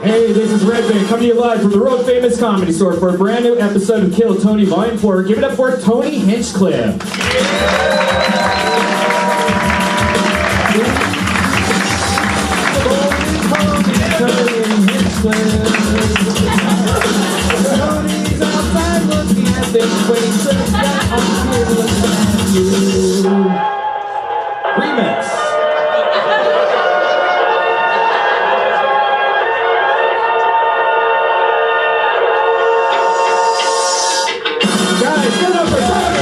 Hey, this is Red Band coming to you live from the world famous Comedy Store for a brand new episode of Kill Tony Volume 4. Give it up for Tony Hinchcliffe. Tony's outside looking at things, waiting for the guy on here looking at you. Remix. Guys, get up for Tony!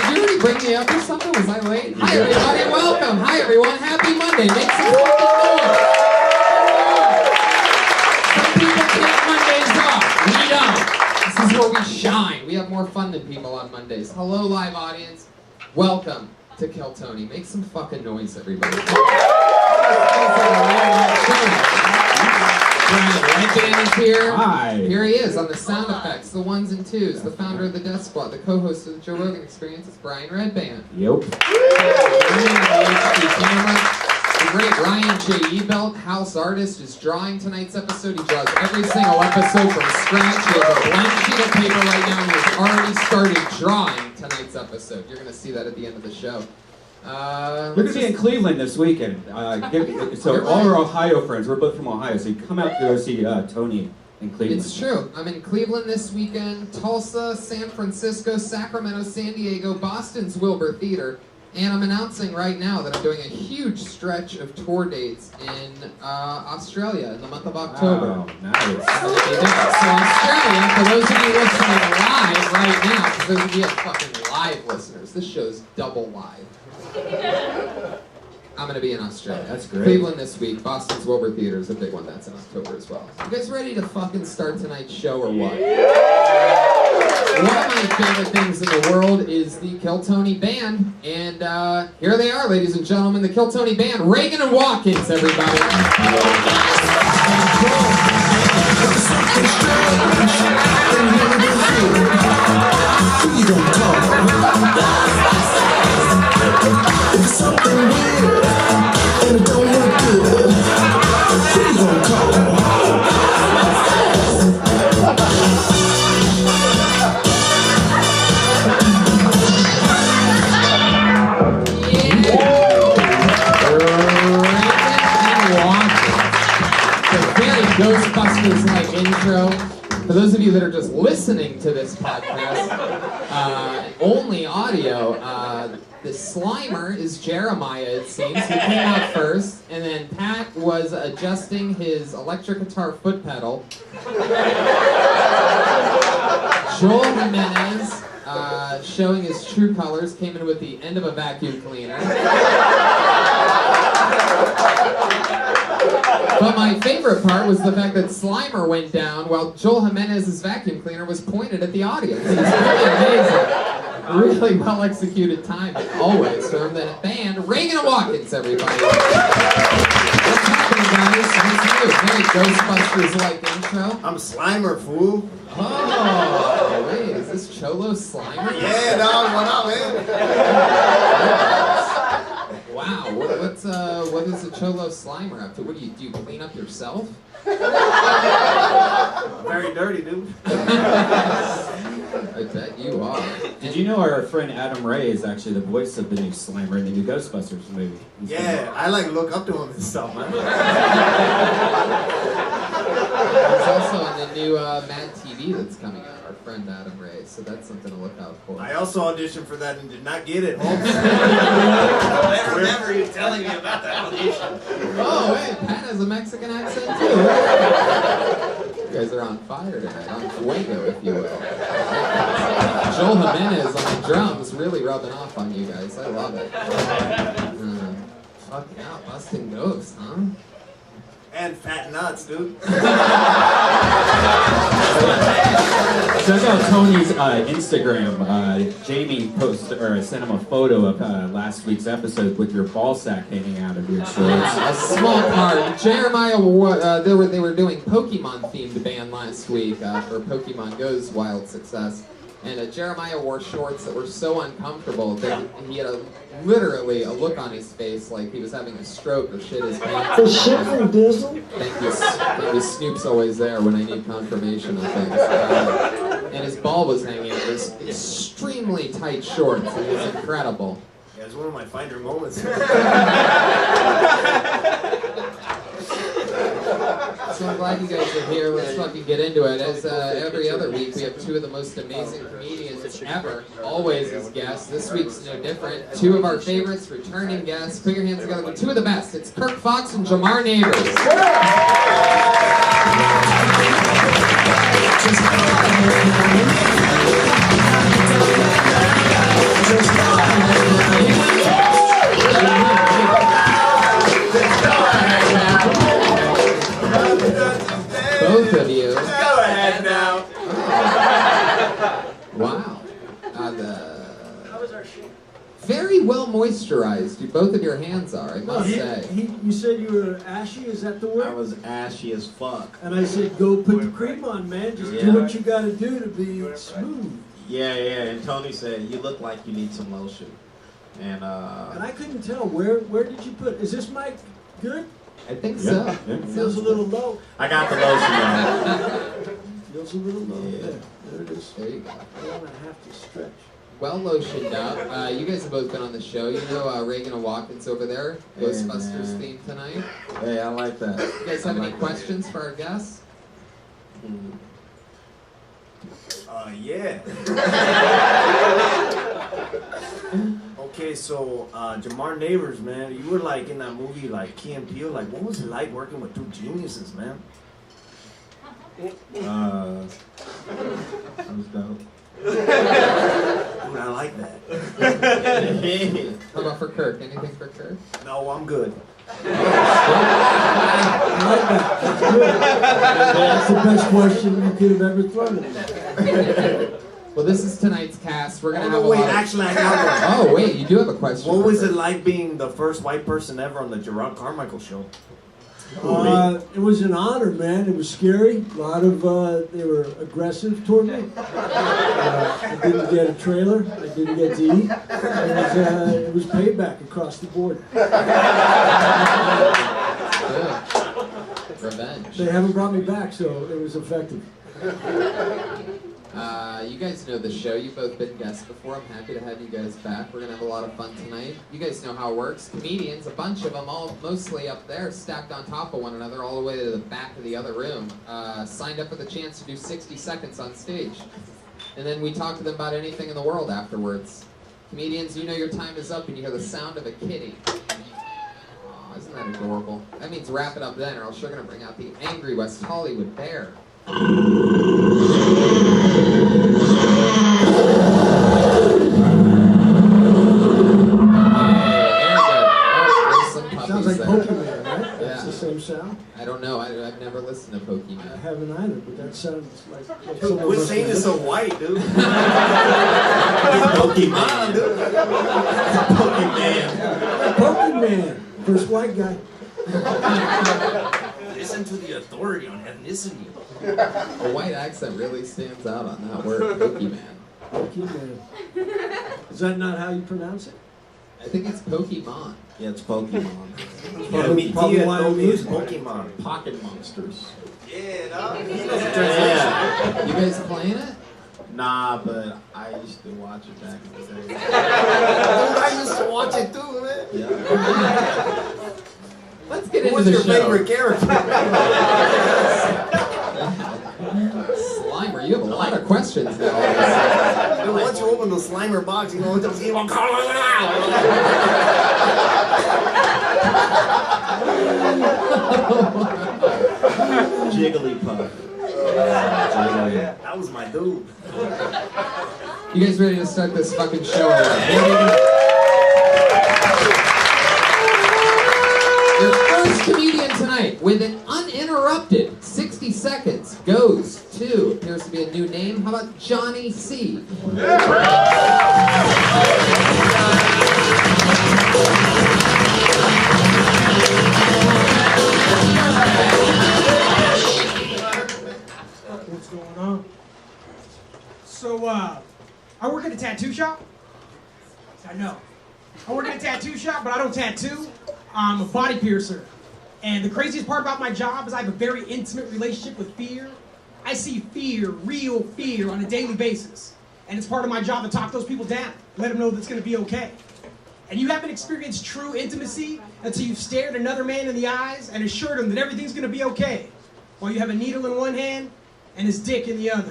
Did you already bring me up or something? Was I late? Hi everybody, welcome! Hi everyone, happy Monday! Make some fucking noise! Some people take Mondays off. We don't. This is where we shine. We have more fun than people on Mondays. Hello, live audience. Welcome to Kill Tony. Make some fucking noise, everybody. Brian Red Band is here. Hi. Here he is on the sound effects, the ones and twos, the founder of the Death Squad, the co-host of the Joe Rogan Experience. It's Brian Red Band. Yep. The great Ryan J.E. Belt, house artist, is drawing tonight's episode. He draws every single episode from scratch. He has a blank sheet of paper right now and he's already started drawing tonight's episode. You're going to see that at the end of the show. We're going to be in Cleveland this weekend. So all our Ohio friends, we're both from Ohio, so you come out to go see Tony in Cleveland. It's true. I'm in Cleveland this weekend, Tulsa, San Francisco, Sacramento, San Diego, Boston's Wilbur Theater, and I'm announcing right now that I'm doing a huge stretch of tour dates in Australia in the month of October. Oh, nice. So Australia, for those of you listening live right now, because those of you fucking live listeners, this show's double live. I'm going to be in Australia. That's great. Cleveland this week. Boston's Wilbur Theater is a big one. That's in October as well. You guys ready to fucking start tonight's show or what? One of my favorite things in the world is the Kill Tony Band. And here they are, ladies and gentlemen, the Kill Tony Band. Reagan and Watkins, everybody. It's something weird, and it don't look good. Who you gonna call? Very Ghostbusters-like intro. For those of you that are just listening to this podcast, only audio, the Slimer is Jeremiah, it seems, who came out first, and then Pat was adjusting his electric guitar foot pedal. Joel Jimenez, showing his true colors, came in with the end of a vacuum cleaner. But my favorite part was the fact that Slimer went down while Joel Jimenez's vacuum cleaner was pointed at the audience. It's really amazing. Really well executed timing, always, from the band Reagan and Watkins, everybody. What's happening, guys? What's new? Very Ghostbusters-like intro. I'm Slimer, fool. Oh, wait, is this Cholo Slimer? Yeah, dog, what up, man? Wow, what is a Cholo Slimer up to? What do you clean up yourself? Very dirty, dude. I bet you are. Did you know our friend Adam Ray is actually the voice of the new Slimer in the new Ghostbusters movie? Yeah, I like look up to him and stuff, man. He's also in the new Mad TV that's coming out, our friend Adam Ray, so that's something to look out for. I also auditioned for that and did not get it. I remember you telling me about that audition. Oh, wait, Pat has a Mexican accent too. You guys are on fire tonight, on fuego, if you will. Joel Jimenez on the drums, really rubbing off on you guys. I love it. Fuck yeah, busting ghosts, huh? And fat nuts, dude. Check out Tony's Instagram. Jamie sent him a photo of last week's episode with your ball sack hanging out of your shorts. A small part. Jeremiah, they were doing Pokemon themed band last week for Pokemon Go's wild success. And Jeremiah wore shorts that were so uncomfortable that he had literally a look on his face like he was having a stroke or shit his pants. The shit from Dizzle? Thank you. Snoop's always there when I need confirmation of things. And his ball was hanging. It was extremely tight shorts. It was incredible. Yeah, it's one of my finer moments. So I'm glad you guys are here. Let's fucking get into it. As every other week, we have two of the most amazing comedians ever, always as guests. This week's no different. Two of our favorites, returning guests. Put your hands together with two of the best. It's Kirk Fox and Jamar Neighbors. Both of you. Go ahead now. Wow. Very well moisturized. Both of your hands are, I must say. You said you were ashy, is that the word? I was ashy as fuck. And I said, go put the cream on, man. Just do what you gotta do to be smooth. Yeah. And Tony said, you look like you need some lotion. And I couldn't tell, where did you put, is this mic good? I think so. It feels a little low. I got the lotion Feels a little low. Yeah. There it is. There you go. I don't have to stretch. Well lotioned up. You guys have both been on the show. You know Reagan and Watkins over there. Hey, Ghostbusters man. theme tonight. on. Hey, I like that. You guys have any questions for our guests? Yeah. Okay, so Jamar Neighbors, man, you were like in that movie, like Key and Peele. Like, what was it like working with two geniuses, man? That was dope. Dude, I like that. How about for Kirk? Anything for Kirk? No, I'm good. I like that. That's good. That's the best question you could have ever thrown at me. Well, this is tonight's cast. We're gonna have a wait, lot of... actually, I got one. Oh, wait, you do have a question. What for was Kirk. it like being the first white person ever on the Gerard Carmichael show? It was an honor, man. It was scary. A lot of, they were aggressive toward me. I didn't get a trailer. I didn't get to eat. It was payback across the board. Good. Revenge. They haven't brought me back, so it was effective. You guys know the show. You've both been guests before. I'm happy to have you guys back. We're going to have a lot of fun tonight. You guys know how it works. Comedians, a bunch of them, all mostly up there, stacked on top of one another all the way to the back of the other room, signed up for the chance to do 60 seconds on stage. And then we talk to them about anything in the world afterwards. Comedians, you know your time is up and you hear the sound of a kitty. Aw, isn't that adorable? That means wrap it up then, or else you're going to bring out the angry West Hollywood bear. Sounds like Pokemon, right? That's Yeah. the same sound? I don't know. I've never listened to I Pokemon. haven't either, but that sounds like... Quit saying it's so white, dude. Pokemon, dude. Pokemon. Pokemon! First white guy. Listen to the authority on ethnicity. The white accent really stands out on that word, Pokemon. Pokemon. Is that not how you pronounce it? I think it's Pokemon. Yeah, it's Pokemon. Yeah, me Probably too. why Told I'm me it's using it. Pokemon. Pocket monsters. Yeah, dog. Yeah. You guys playing it? Nah, but I used to watch it back in the day. I used to watch it too, man. Yeah. Let's get Who into was the your show. favorite character? Slimer, you have a lot of questions now. all of a sudden. Dude, once you open the Slimer box, you know what those evil Jigglypuff. That was my dude. You guys ready to start this fucking show already? Your first comedian tonight with an uninterrupted 60 seconds goes to, appears to be a new name, how about Johnny C? What's going on? So, I know. I work in a tattoo shop, but I don't tattoo. I'm a body piercer. And the craziest part about my job is I have a very intimate relationship with fear. I see fear, real fear, on a daily basis. And it's part of my job to talk those people down, let them know that it's going to be okay. And you haven't experienced true intimacy until you've stared another man in the eyes and assured him that everything's going to be okay, while you have a needle in one hand and his dick in the other.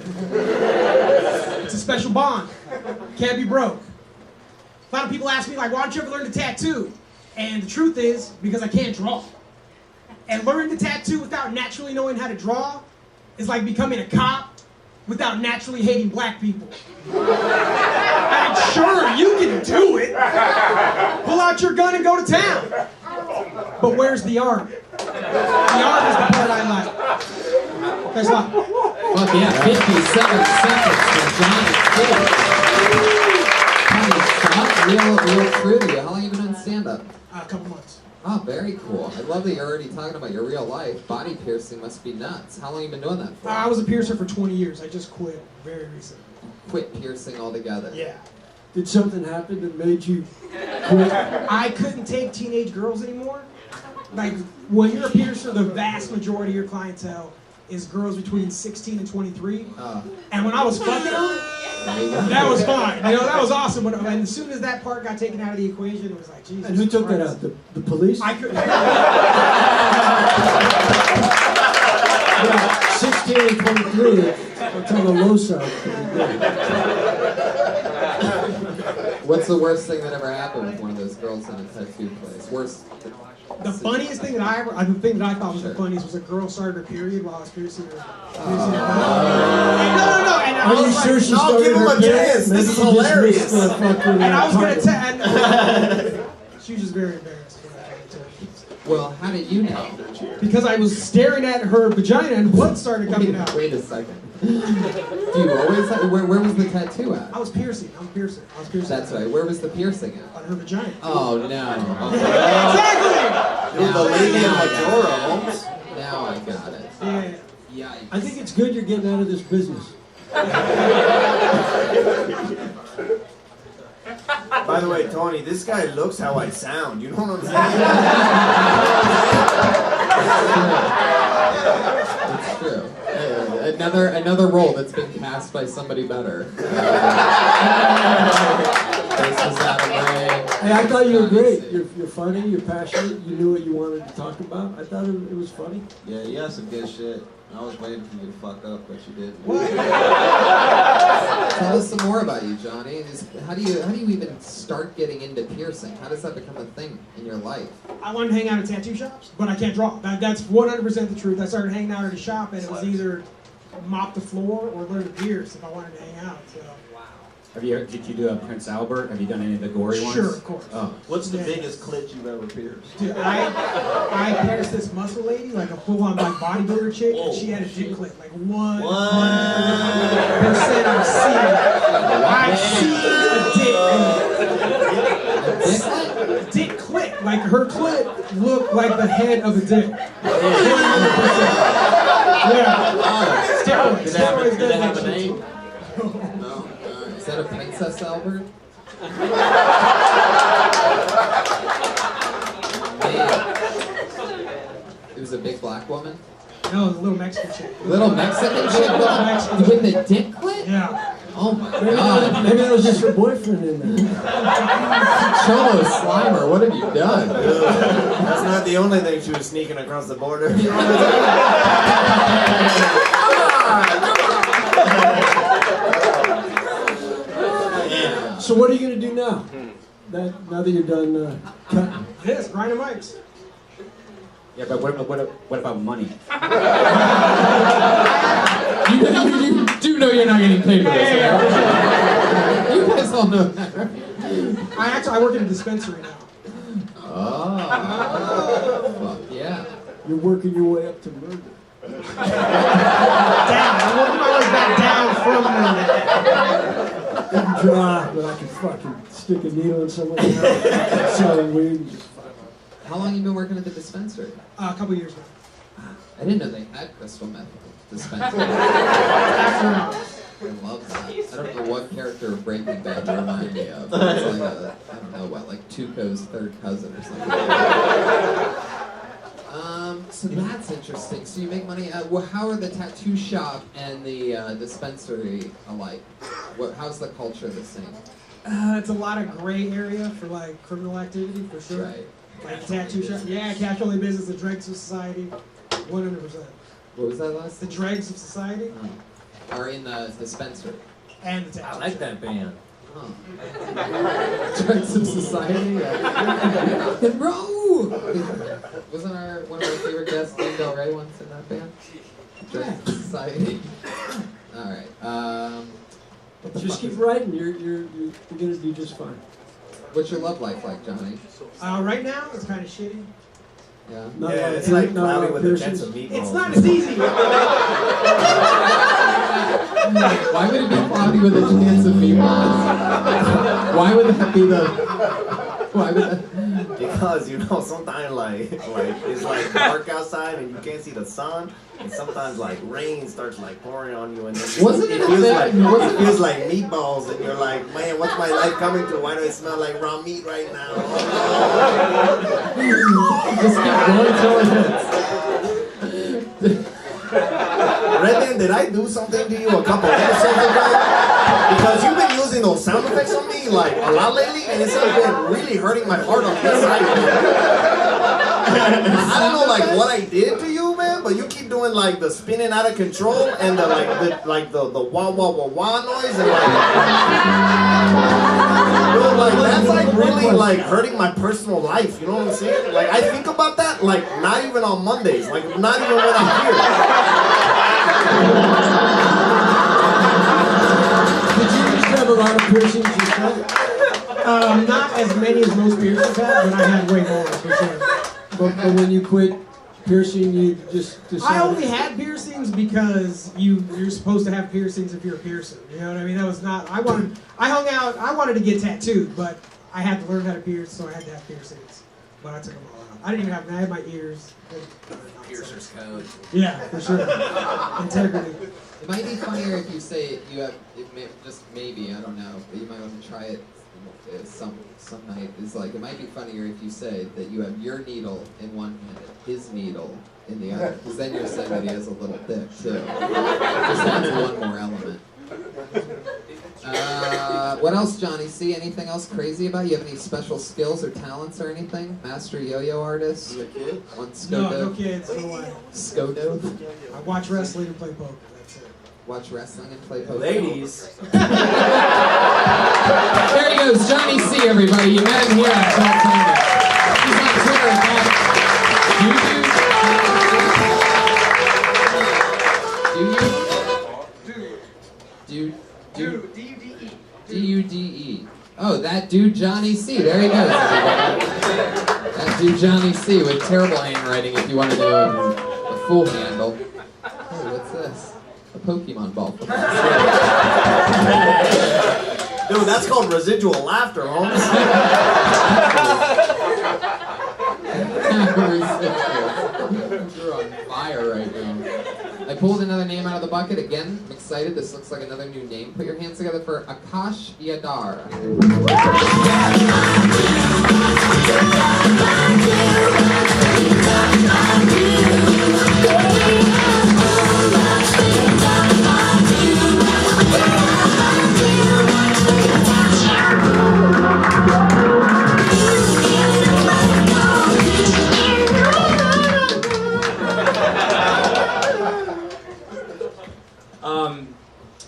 It's a special bond. Can't be broke. A lot of people ask me, like, why don't you ever learn to tattoo? And the truth is, because I can't draw. And learning to tattoo without naturally knowing how to draw is like becoming a cop without naturally hating black people. I'm sure you can do it. Pull out your gun and go to town. But where's the art? The art is the part I like. Thanks a lot. Fuck yeah, 57 seconds for Giant Kid. Real true to you. How long have you been on stand-up? A couple months. Oh, very cool. I love that you're already talking about your real life. Body piercing must be nuts. How long have you been doing that for? I was a piercer for 20 years. I just quit very recently. Quit piercing altogether. Yeah. Did something happen that made you quit? I couldn't take teenage girls anymore. Like, when you're a piercer, the vast majority of your clientele is girls between 16 and 23. And when I was fucking them, that was fine. You know, that was awesome. But as soon as that part got taken out of the equation, it was like, Jesus And who took that Christ. out? The police? I couldn't. Yeah, 16 and 23, it's on the low side. What's the worst thing that ever happened with one of those girls in a tattoo place? Worst. The funniest thing that the thing that I thought was Sure. the funniest was a girl started her period while I was piercing her. No. And I Are you was sure like, she no, started give him her a period? chance. Maybe This is she just hilarious. missed the fucking and I was gonna target. she was just very embarrassed when I told her. Well, how did you know? Because I was staring at her vagina and blood started coming out. Wait a second. Do you always have, where was the tattoo at? I was piercing. I'm a piercer. I was piercing. That's right. Where was the piercing at? On her vagina. Oh, no. Exactly! You're the lady in Now I Majora, got it. Holmes. Now I got it. Yeah. Yikes. I think it's good you're getting out of this business. By the way, Tony, this guy looks how I sound. You know what I'm saying? It's true. Another role that's been cast by somebody better. This was Adam Ray. Hey, I thought you were great. You're funny, you're passionate, you knew what you wanted to talk about. I thought it was funny. Yeah, you have some good shit. I was waiting for you to fuck up, but you didn't. Tell us some more about you, Johnny. How do you even start getting into piercing? How does that become a thing in your life? I wanted to hang out at tattoo shops, but I can't draw. That's 100% the truth. I started hanging out at a shop, and it was either mop the floor or learn to pierce if I wanted to hang out. So. Did you do a Prince Albert? Have you done any of the gory ones? Sure, of course. Oh. What's the Yeah. biggest clit you've ever pierced? Dude, I pierced this muscle lady, like a full-on like bodybuilder chick, and she had a dick clip, like 100% I've seen a dick clip. Like her clip looked like the head of a dick. 100%. Yeah. Steroids. Did Steroids it have does a that shit. name? No? Is that a Princess Albert? Man. It was a big black woman? No, it was a little Mexican chick. Little Mexican chick with a dick clip? Yeah. Oh my god. Maybe that was just her boyfriend in there. Cholo Slimer, what have you done? That's not the only thing she was sneaking across the border. So what are you going to do now? Now that you're done cutting? Yes, grinding mics. Yeah, but what about money? You do know you're not getting paid for this, right? You guys all know that, right? I work in a dispensary now. Oh, fuck yeah. You're working your way up to murder. Down. I'm working my way back down from murder. You can draw, but I can fucking stick a needle in someone's mouth, selling weed, and just fucking. How long you been working at the dispensary? A couple years now. I didn't know they had crystal meth dispensary. After I love that. I don't know what character of Breaking Bad you remind me of. It's like a Tuco's third cousin or something. So that's interesting. So you make money. Well, how are the tattoo shop and the dispensary alike? How's the culture the same? It's a lot of gray area for like criminal activity for sure. Right. Like the tattoo shop. Yeah, cash only business, the dregs of society. 100%. What was that last? The dregs of society Are in the dispensary. and the tattoo I like shop. that band. Dregs of Society. Rock and roll. Wasn't one of our favorite guests, Dean Del Rey, once in that band? Dregs of Society. All right. What the Just fuck keep is- writing. You're gonna do just fine. What's your love life like, Johnny? Right now, it's kind of shitty. Yeah. Not Yeah, like it's like not cloudy like with a chance piercings. of meatballs. It's not as easy. Why would it be cloudy with a chance of meatballs? Why would that be the? Why would that? Because sometimes like it's like dark outside and you can't see the sun, and sometimes like rain starts like pouring on you, and then Wasn't it a feels bad- like wasn't- it feels like meatballs, and you're like, man, what's my life coming to? Why do I smell like raw meat right now? Just keep going till it hits. Redman, did I do something to you a couple episodes ago? Because you've been using those sound effects on me like a lot lately, and it's been really hurting my heart on the inside. I don't know like what I did to you, man, but you keep doing like the spinning out of control and the the wah wah wah wah noise and Bro, like that's like really like hurting my personal life. You know what I'm saying? Like I think about that like not even on Mondays, like not even when I'm here. Did you used to have a lot of piercings yourself? Not as many as most piercers have, but I had way more for sure. But when you quit piercing, you just decided. I only had piercings because you're supposed to have piercings if you're a piercer. You know what I mean? That was not. I wanted to get tattooed, but I had to learn how to pierce, so I had to have piercings. But I took them all out. I didn't even have. I had my ears. Piercer's code. Yeah, for sure. Integrity. It might be funnier if you say you have, just maybe, I don't know, but you might want to try it some night. It's like, it might be funnier if you say that you have your needle in one hand and his needle in the other, because then you're saying that he has a little dick, too. Just adds one more element. What else, Johnny? See anything else crazy about you? Have any special skills or talents or anything? Master yo-yo artist? One No, Skodo? no kids, no way. Skodo? I watch wrestling and play poker. That's it. Watch wrestling and play poker? Ladies. There he goes, Johnny C, everybody. You met him here on Tell Tony. He's on Twitter at D-U-D-E. D-U-D-E. Oh, that dude Johnny C. There he goes, everybody. That dude Johnny C with terrible handwriting if you want to do a full handle. Oh, what's this? A Pokemon ball. Dude, that's called residual laughter, Holmes. You're on fire right now. I pulled another name out of the bucket again. I'm excited. This looks like another new name. Put your hands together for Akash Yadar.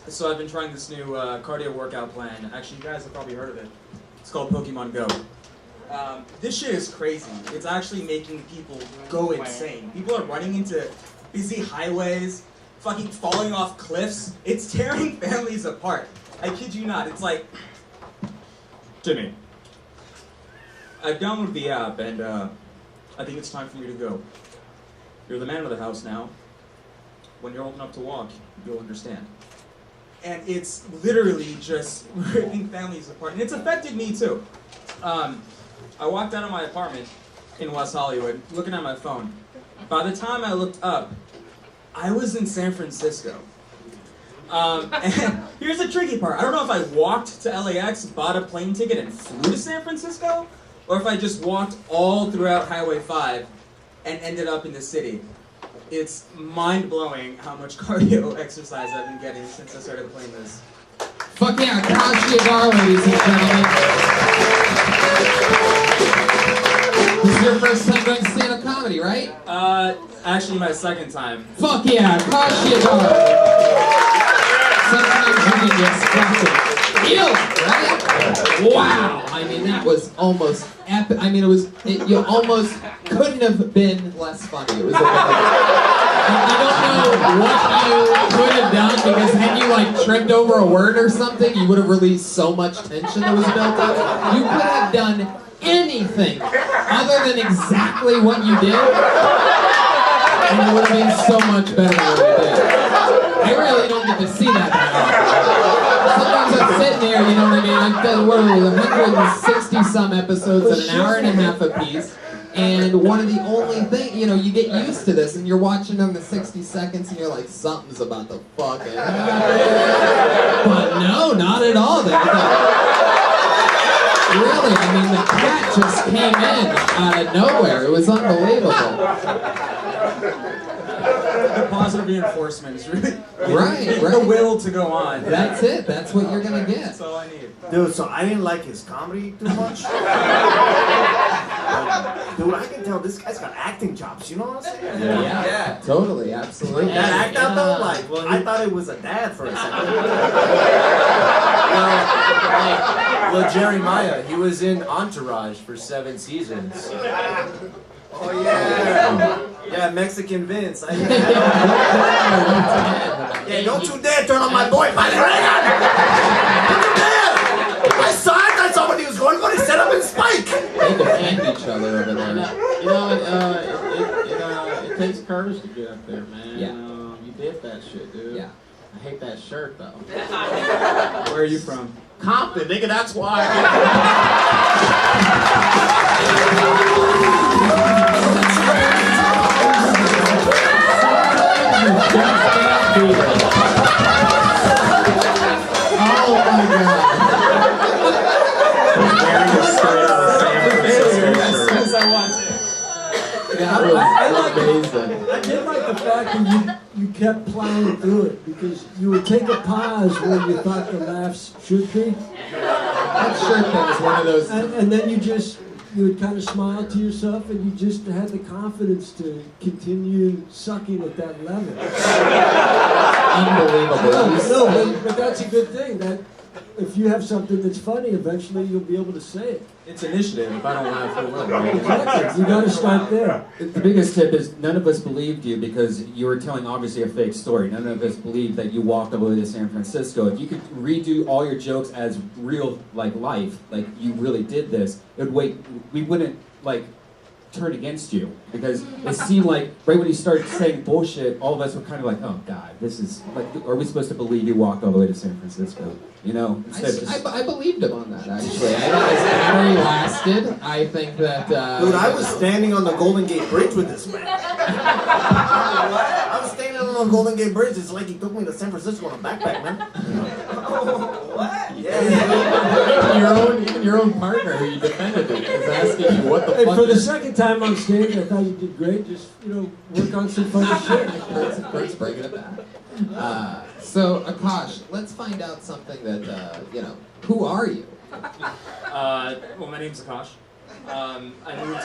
So I've been trying this new cardio workout plan. Actually, you guys have probably heard of it. It's called Pokemon Go. This shit is crazy. It's actually making people go insane. People are running into busy highways, fucking falling off cliffs. It's tearing families apart. I kid you not. It's like, Jimmy, I've downloaded the app and I think it's time for you to go. You're the man of the house now. When you're old enough to walk, you'll understand. And it's literally just ripping families apart. And it's affected me too. I walked out of my apartment in West Hollywood, looking at my phone. By the time I looked up, I was in San Francisco. And here's the tricky part. I don't know if I walked to LAX, bought a plane ticket, and flew to San Francisco, or if I just walked all throughout Highway 5 and ended up in the city. It's mind-blowing how much cardio exercise I've been getting since I started playing this. Fuck yeah, Akash Yadar, ladies and gentlemen. This is your first time going to stand-up comedy, right? Actually my second time. Fuck yeah, Akash Yadar. Sometimes you can get fucking ill, right? Wow. I mean, that was almost epic. I mean, you almost couldn't have been less funny. It was amazing. I don't know what you could have done, because had you like tripped over a word or something, you would have released so much tension that was built up. You could have done anything other than exactly what you did, and it would have been so much better than what you did. I really don't get to see that that often. Sometimes I'm sitting there, you know what I mean? I've done, what are we, 160 some episodes at an hour and a half apiece. And one of the only things, you know, you get used to this and you're watching them the 60 seconds and you're like, something's about to fucking happen. But no, not at all. Really, I mean, the cat just came in out of nowhere. It was unbelievable. The positive reinforcement is really Right. the will to go on. That's it. That's what you're going to get. That's all I need. Dude, so I didn't like his comedy too much. Dude, I can tell this guy's got acting chops, you know what I'm saying? Yeah. Totally, absolutely. That act out though, like, I thought it was a dad for a second. Well, Jeremiah, he was in Entourage for 7 seasons. Oh yeah. Yeah, Mexican Vince. Yeah, don't you dare turn on my boy, Padre Reagan! Don't you dare! I saw it, I saw what he was going for, he set up in Spike! They defend each other over there. You know, it takes courage to get up there, man. Yeah. You did that shit, dude. Yeah. I hate that shirt, though. Where are you from? Compton, nigga, that's why. Oh my god. That was amazing. I did like the fact that you kept plowing through it, because you would take a pause where you thought the laughs should be. That shirt thing is one of those. And then you would kind of smile to yourself, and you just had the confidence to continue sucking at that level. Unbelievable. No, but that's a good thing. That if you have something that's funny, eventually you'll be able to say it. It's initiative. If I don't laugh, it will. Exactly. You got to start there. The biggest tip is none of us believed you because you were telling obviously a fake story. None of us believed that you walked all the way to San Francisco. If you could redo all your jokes as real, like life, like you really did this, we wouldn't like turn against you, because it seemed like right when you started saying bullshit, all of us were kind of like, oh god, this is like, are we supposed to believe you walked all the way to San Francisco? You know, instead of just... I believed him on that, actually. I think his battery lasted. I think that... Dude, I was standing on the Golden Gate Bridge with this man. I was standing on the Golden Gate Bridge. It's like he took me to San Francisco on a backpack, man. What? Yeah. Even your own partner who you defended it is asking you what the And fuck for the is... second time on stage, I thought you did great. Just, work on some funny shit. Kurt's bringing it back. So, Akash, let's find out something that, who are you? Well, my name's Akash. I moved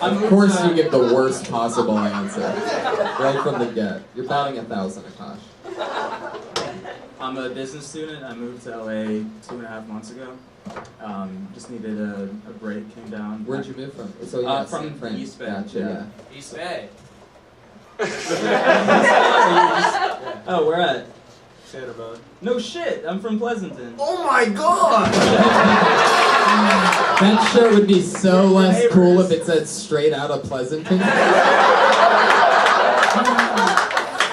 to... Of course you get the worst possible answer. Right from the get. You're batting 1,000, Akash. I'm a business student. I moved to LA 2.5 months ago. Just needed a break, came down. Where'd you move from? So yeah, from San Fran. East Bay. Gotcha, yeah. East Bay. Oh, where at? Shitterbug. No shit, I'm from Pleasanton. Oh my god! That shirt would be so less cool if it said straight out of Pleasanton.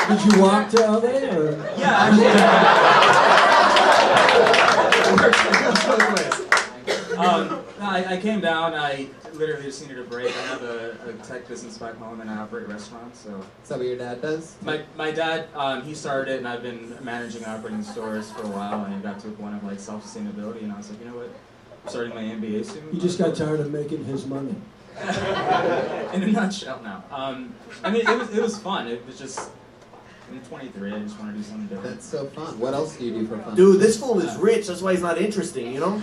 Did you walk to LA, or? Yeah, actually. I came down. I literally just needed a break. I have a tech business back home, and I operate restaurants. So Is that what your dad does? my dad, he started it, and I've been managing and operating stores for a while, and it got to a point of like self-sustainability, and I was like, you know what? I'm starting my MBA soon. He just got tired of making his money. In a nutshell, now. I mean, it was fun. It was just. I'm 23. I just want to do something different. That's so fun. What else do you do for fun? Dude, this fool is rich. That's why he's not interesting, you know?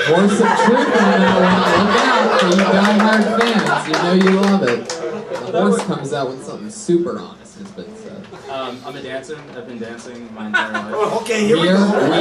Voice of truth on that one. Look out for you diehard fans. You know you love it. The horse comes out with something super honest, has been said. I'm a dancer. I've been dancing my entire life. Okay, here we Here go. we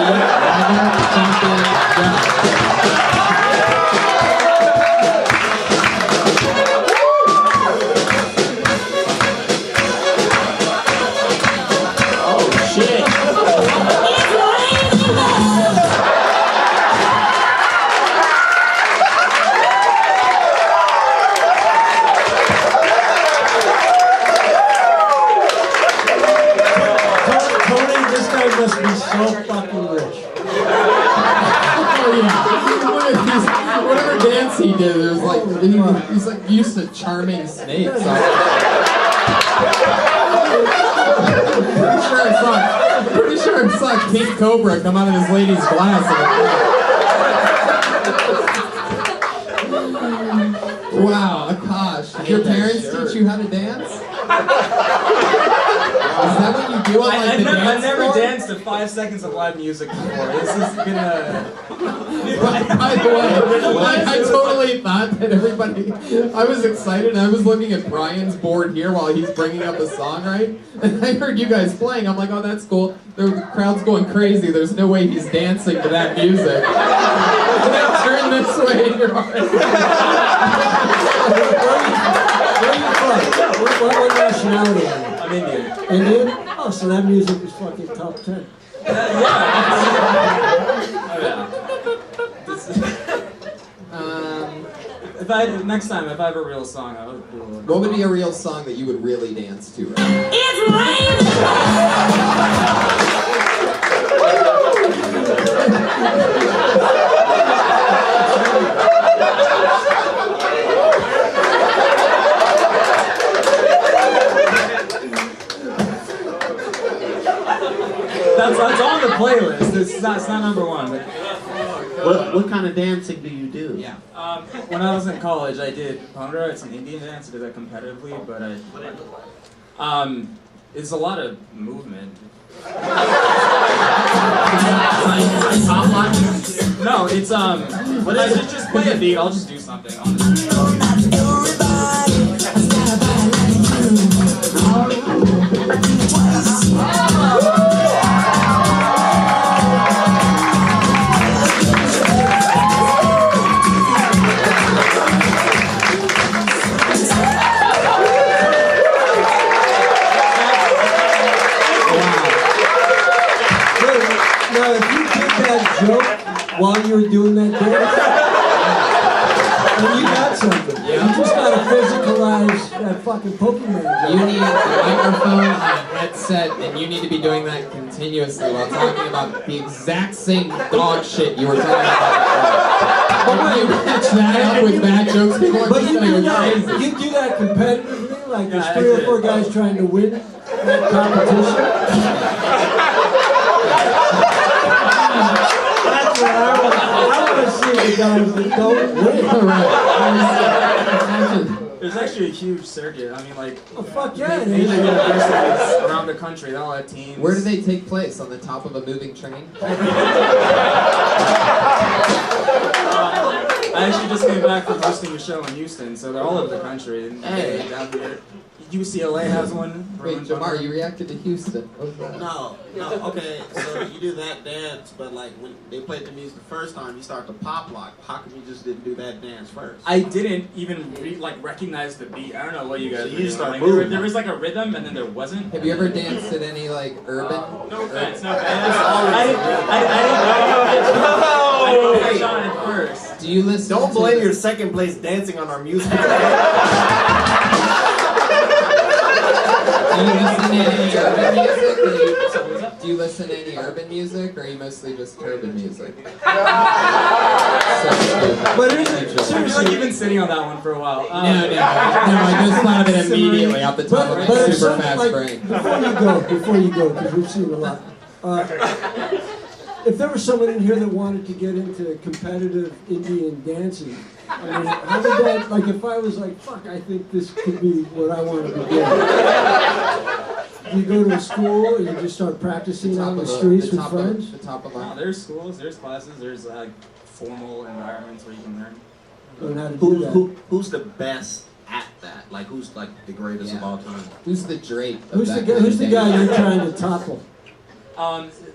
Must be so fucking rich. Oh yeah. Whatever dance he did, it was like he's like used to charming snakes. I'm pretty sure I saw King Cobra come out of his lady's glass. Wow, Akash. Did your parents teach you how to dance? Is that what you do on like the dance I've never floor? danced to 5 seconds of live music before. This has been a... By the way, I totally thought that everybody... I was excited, and I was looking at Brian's board here while he's bringing up a song, right? And I heard you guys playing. I'm like, oh, that's cool. The crowd's going crazy. There's no way he's dancing to that music. And I turn this way, and you're already... Where are you from? What nationality are you? I'm Indian. Indian? Oh, so that music is fucking top 10. Next time, if I have a real song, I would do it. What would be a real song that you would really dance to, right? It's raining. That's on the playlist. It's not number one. But What kind of dancing do you do? yeah. When I was in college, I did Bhangra. It's an Indian dance. I did that competitively, but it's a lot of movement. No, it's What is it? Just play a beat. I'll just do something. Honestly. Now, if you did that joke while you were doing that dance, then you got something. You just gotta physicalize that fucking Pokemon joke. You need a microphone and a headset, and you need to be doing that continuously while talking about the exact same dog shit you were talking about. But when you match that up with bad jokes, people are But just you gonna do go that, crazy. you do that competitively, like there's Yeah, I 3 or did. 4 guys trying to win that competition. That's what I want to see the guys that don't win. There's actually a huge circuit. I mean, like, Oh, fuck yeah. major universities around the country, they all have teams. Where do they take place? On the top of a moving train? I actually just came back from hosting a show in Houston, so they're all over the country. And Hey. down here. UCLA has one. Wait, Jamar, you reacted to Houston. What was that? No, okay, so you do that dance, but like when they played the music the first time, you start to pop lock. How come you just didn't do that dance first? I didn't even recognize the beat. I don't know what you guys So were you doing. start Like, moving. there was like a rhythm, and then there wasn't. Have you ever danced at any like urban? No offense, no offense. I didn't catch on at first. Do you listen? Don't to blame the- your second place dancing on our music. Do Do you listen to any urban music, or are you mostly just urban music? But here's I feel like you've been sitting on that one for a while. No, I just thought of it immediately off the top of my if super some- fast like, brain. Before you go, because we've seen a lot. If there was someone in here that wanted to get into competitive Indian dancing, I mean, how would that, like, if I was like, fuck, I think this could be what I want to be doing. Do you go to a school, or you just start practicing out in the streets with friends? No, there's schools, there's classes, there's formal environments where you can learn. Learn how to do that. Who's the best at that? Like, who's like the greatest of all time? Who's the Drake? Who's the guy you're trying to topple?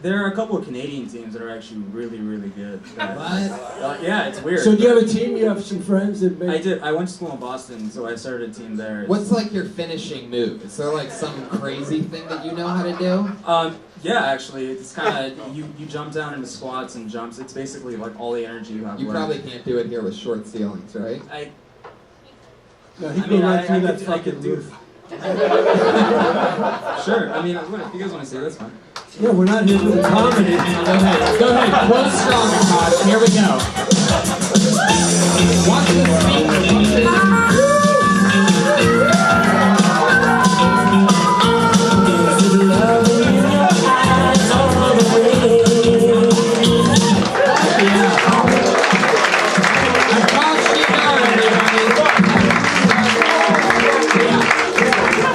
There are a couple of Canadian teams that are actually really, really good. What? Yeah, it's weird. So do you have a team? You have some friends that make... I did. I went to school in Boston, so I started a team there. What's like your finishing move? Is there like some crazy thing that you know how to do? Yeah, actually, it's kind of you jump down into squats and jumps. It's basically like all the energy you have. You probably can't do it here with short ceilings, right? No, he'd go right through that fucking roof. Sure. I mean, if you guys want to say, that's fine. Yeah, we're not here for the comedy. Go ahead. Close strong, Todd. Here we go. Watch the speaker.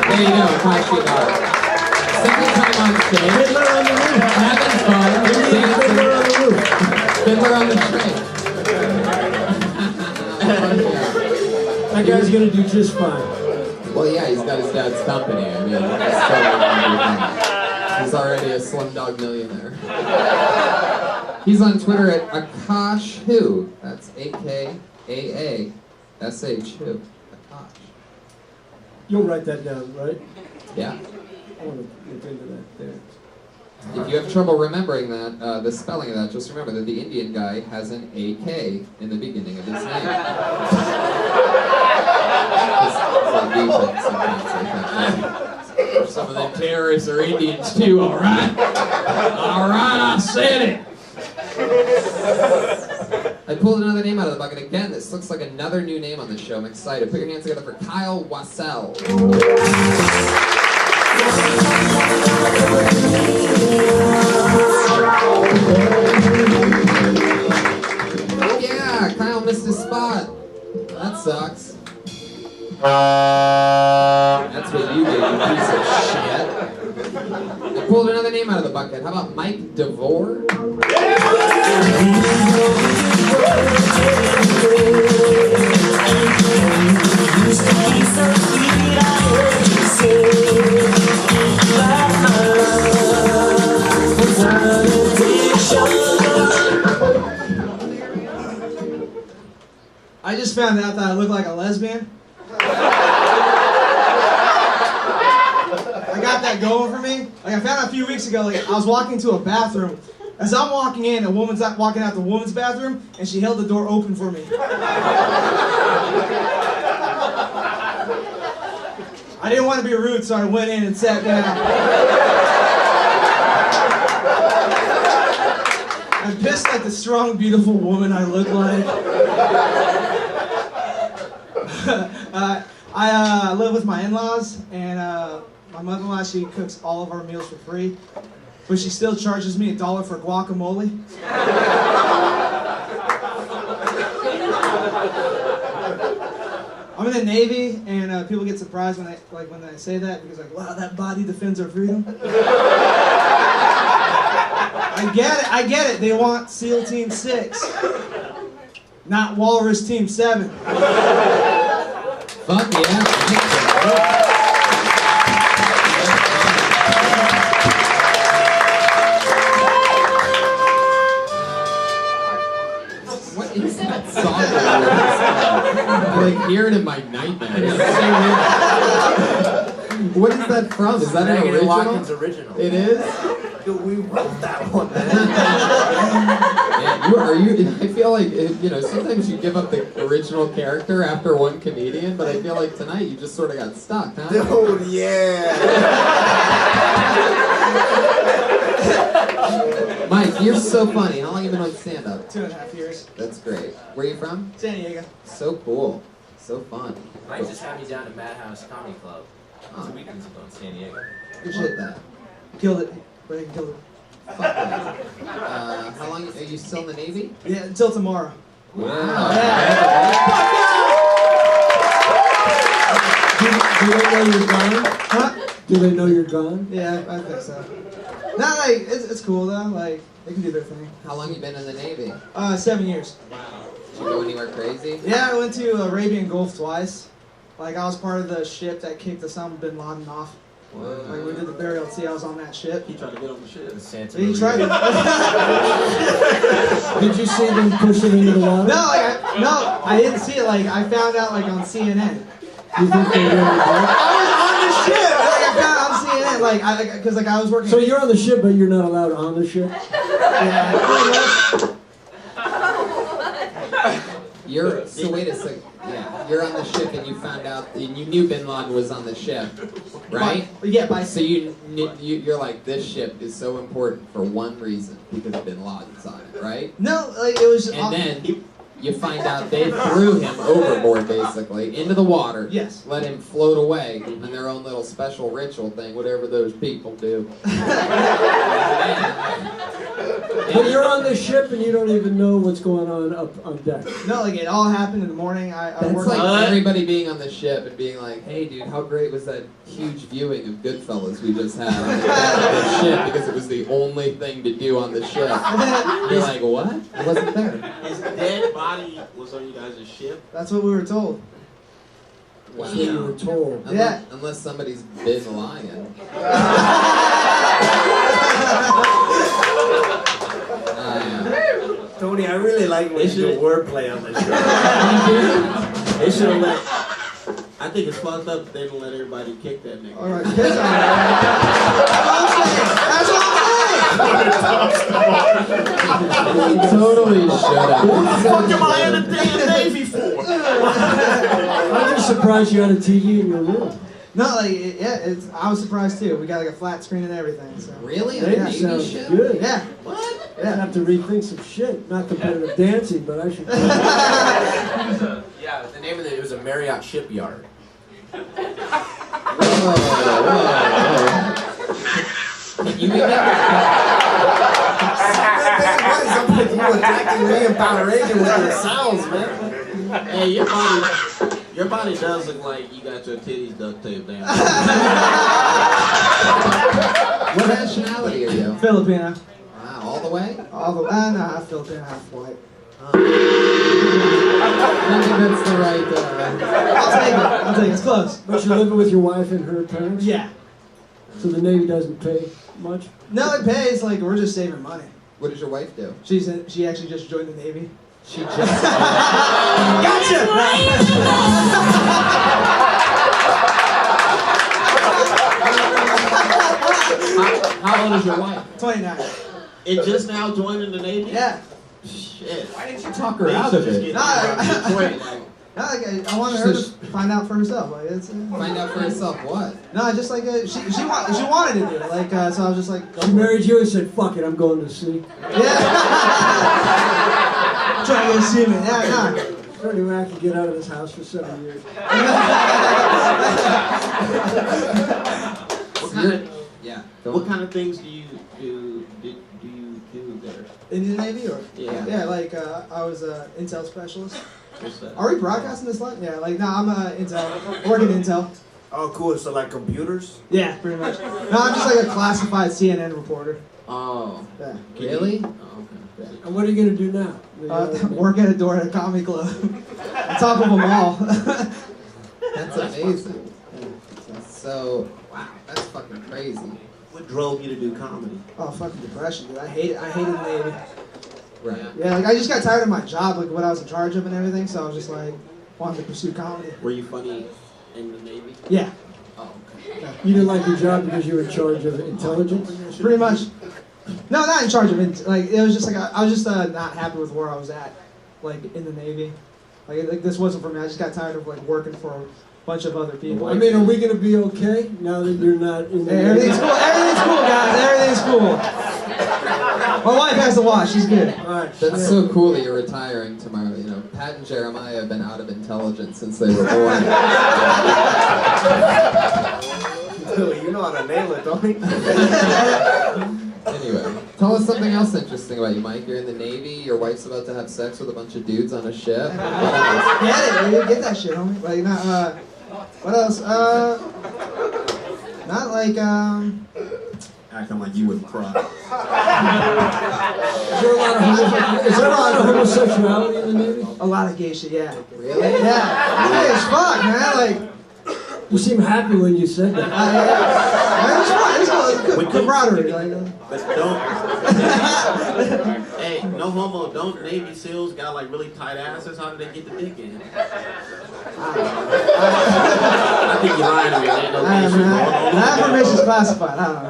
There you go, Akashi Gar. Second time on stage. Fiddler on the roof. Having fun. Fiddler on the roof. Fiddler on the train. That guy's gonna do just fine. Well, yeah, he's got his dad's company. I mean, he's already a Slumdog millionaire. He's on Twitter at Akash Who. That's AKAASH Who. Akash. You'll write that down, right? Yeah. I want to look into that there. If you have trouble remembering that, the spelling of that, just remember that the Indian guy has an AK in the beginning of his name. Some of the terrorists are Indians too, alright? Alright, I said it! I pulled another name out of the bucket again. This looks like another new name on the show. I'm excited. Put your hands together for Kyle Wassell. Oh yeah, Kyle missed his spot. That sucks. That's what you did, you piece of shit. I pulled another name out of the bucket. How about Mike DeVore? I just found out that I look like a lesbian. I got that going for me. Like, I found out a few weeks ago, like, I was walking to a bathroom. As I'm walking in, a woman's walking out the woman's bathroom, and she held the door open for me. I didn't want to be rude, so I went in and sat down. I'm pissed like the strong, beautiful woman I look like. I live with my in-laws, and my mother-in-law, she cooks all of our meals for free, but she still charges me $1 for guacamole. I'm in the Navy, and people get surprised when I say that, because like, wow, that body defends our freedom. I get it. They want SEAL Team 6, not Walrus Team 7. Fuck yeah. What is that song? I like hear it in my nightmares. What is that from? Is that an original? Watkins original. It is? Dude, we wrote that one, man. Man, Are you? I feel like sometimes you give up the original character after one comedian, but I feel like tonight you just sort of got stuck, huh? Dude, yeah. Mike, you're so funny. How long have you been on stand-up? 2.5 years. That's great. Where are you from? San Diego. So cool. So fun. Mike just had me down to Madhouse Comedy Club 2 weekends ago in San Diego. Good shit, that. Killed it. Brandon killed it. Fuck yeah. How long are you still in the Navy? Yeah, until tomorrow. Wow. Do they know you're gone? Huh? Do they know you're gone? Yeah, I think so. Not like it's cool though. Like they can do their thing. How long you been in the Navy? 7 years. Did you go anywhere crazy? Yeah, I went to Arabian Gulf twice. Like I was part of the ship that kicked Osama bin Laden off. Like we did the burial at sea. I was on that ship. He tried to get on the ship. He tried to. Did you see them push him into the water? No, I didn't see it. Like I found out like on CNN. You think they really did? I was on the ship. Like I found out on CNN. Like because I was working. So you're on the ship, but you're not allowed on the ship? Yeah. So wait a second. Yeah, you're on the ship and you found out and you knew Bin Laden was on the ship, right? Yeah, So you're like, this ship is so important for one reason, because Bin Laden's on it, right? No, like it was. And then you find out they threw him overboard, basically, into the water. Yes. Let him float away in their own little special ritual thing, whatever those people do. But you're on the ship and you don't even know what's going on up on deck. No, like it all happened in the morning. I It's worked like on everybody being on the ship and being like, hey dude, how great was that huge viewing of Goodfellas we just had on the ship, because it was the only thing to do on the ship. You're like, what? It wasn't there. His dead body was on you guys' ship. That's what we were told. That's what you were told. Yeah. Unless somebody's been lying. Tony, I really like when you do wordplay on the show. They should have let. I think it's fucked up that they don't let everybody kick that nigga. All right, piss on it. That's what I'm saying. Totally shut up. What the fuck am I in the damn Navy for? I'm just surprised you had a TV in your room. No, like I was surprised too. We got like a flat screen and everything. So. Really? That sounds good. Yeah. What? I have to rethink some shit. Not competitive dancing, but I should. Yeah, the name of it was a Marriott Shipyard. Whoa. Can you make You attacking me and Power Ranger with your sounds, man. Hey, your body does look like you got your titties duct taped down. What nationality are you? Filipino. Wow, all the way? All the no, half Filipino, half white. I think that's the right. I'll take it. It's close. But you're living with your wife and her parents? Yeah. So the Navy doesn't pay much? No, it pays. Like we're just saving money. What does your wife do? She actually just joined the Navy. She just. Gotcha. How old is your wife? 29. It just now joined in the Navy? Yeah. Shit. Why didn't you talk her out of it? I wanted her to find out for herself. Like it's. Find out for herself what? No, just like she wanted to do it. Like so, I was just like. She married you and said, "Fuck it, I'm going to sea." Yeah. Trying to get a seaman. Yeah, no. Is there any way I can get out of this house for 7 years? What kind of things do you do there? In the Navy, or Yeah. like I was an intel specialist. What's that? Are we broadcasting this live? Yeah, like no, I'm a intel, working intel. Oh, cool. So like computers? Yeah, pretty much. No, I'm just like a classified CNN reporter. Oh. Yeah. Really? Oh, okay. And what are you going to do now? Work at a door at a comedy club. On top of a mall. That's amazing. So, wow, that's fucking crazy. What drove you to do comedy? Oh, fucking depression, dude. I hated the Navy. Right. Yeah, like I just got tired of my job, like what I was in charge of and everything, so I was just like, wanted to pursue comedy. Were you funny in the Navy? Yeah. Oh, okay. Yeah. You didn't like your job because you were in charge of intelligence? Pretty much. No, not in charge of it. Like it was just like I was just not happy with where I was at, like in the Navy. Like this wasn't for me. I just got tired of like working for a bunch of other people. I mean, are we gonna be okay now that you're not in the Hey, everything's cool. Everything's cool, guys. Everything's cool. My wife has to watch. She's good. That's so cool that you're retiring tomorrow. You know, Pat and Jeremiah have been out of intelligence since they were born. You know how to nail it, don't you? Anyway, tell us something else interesting about you, Mike. You're in the Navy. Your wife's about to have sex with a bunch of dudes on a ship. Get it, dude. Get that shit, homie. Like, not, what else? Not like, Acting like you wouldn't cry. Is there a lot of homosexuality in the Navy? A lot of gay shit, yeah. Really? Yeah. Gay as fuck, man. Like, You seem happy when you said that. It's good camaraderie. Like, But don't. Hey, no homo. Don't Navy SEALs got like really tight asses? How did they get the dick in? I think you're lying to me. Ain't no gay shit going on. that information's classified. I don't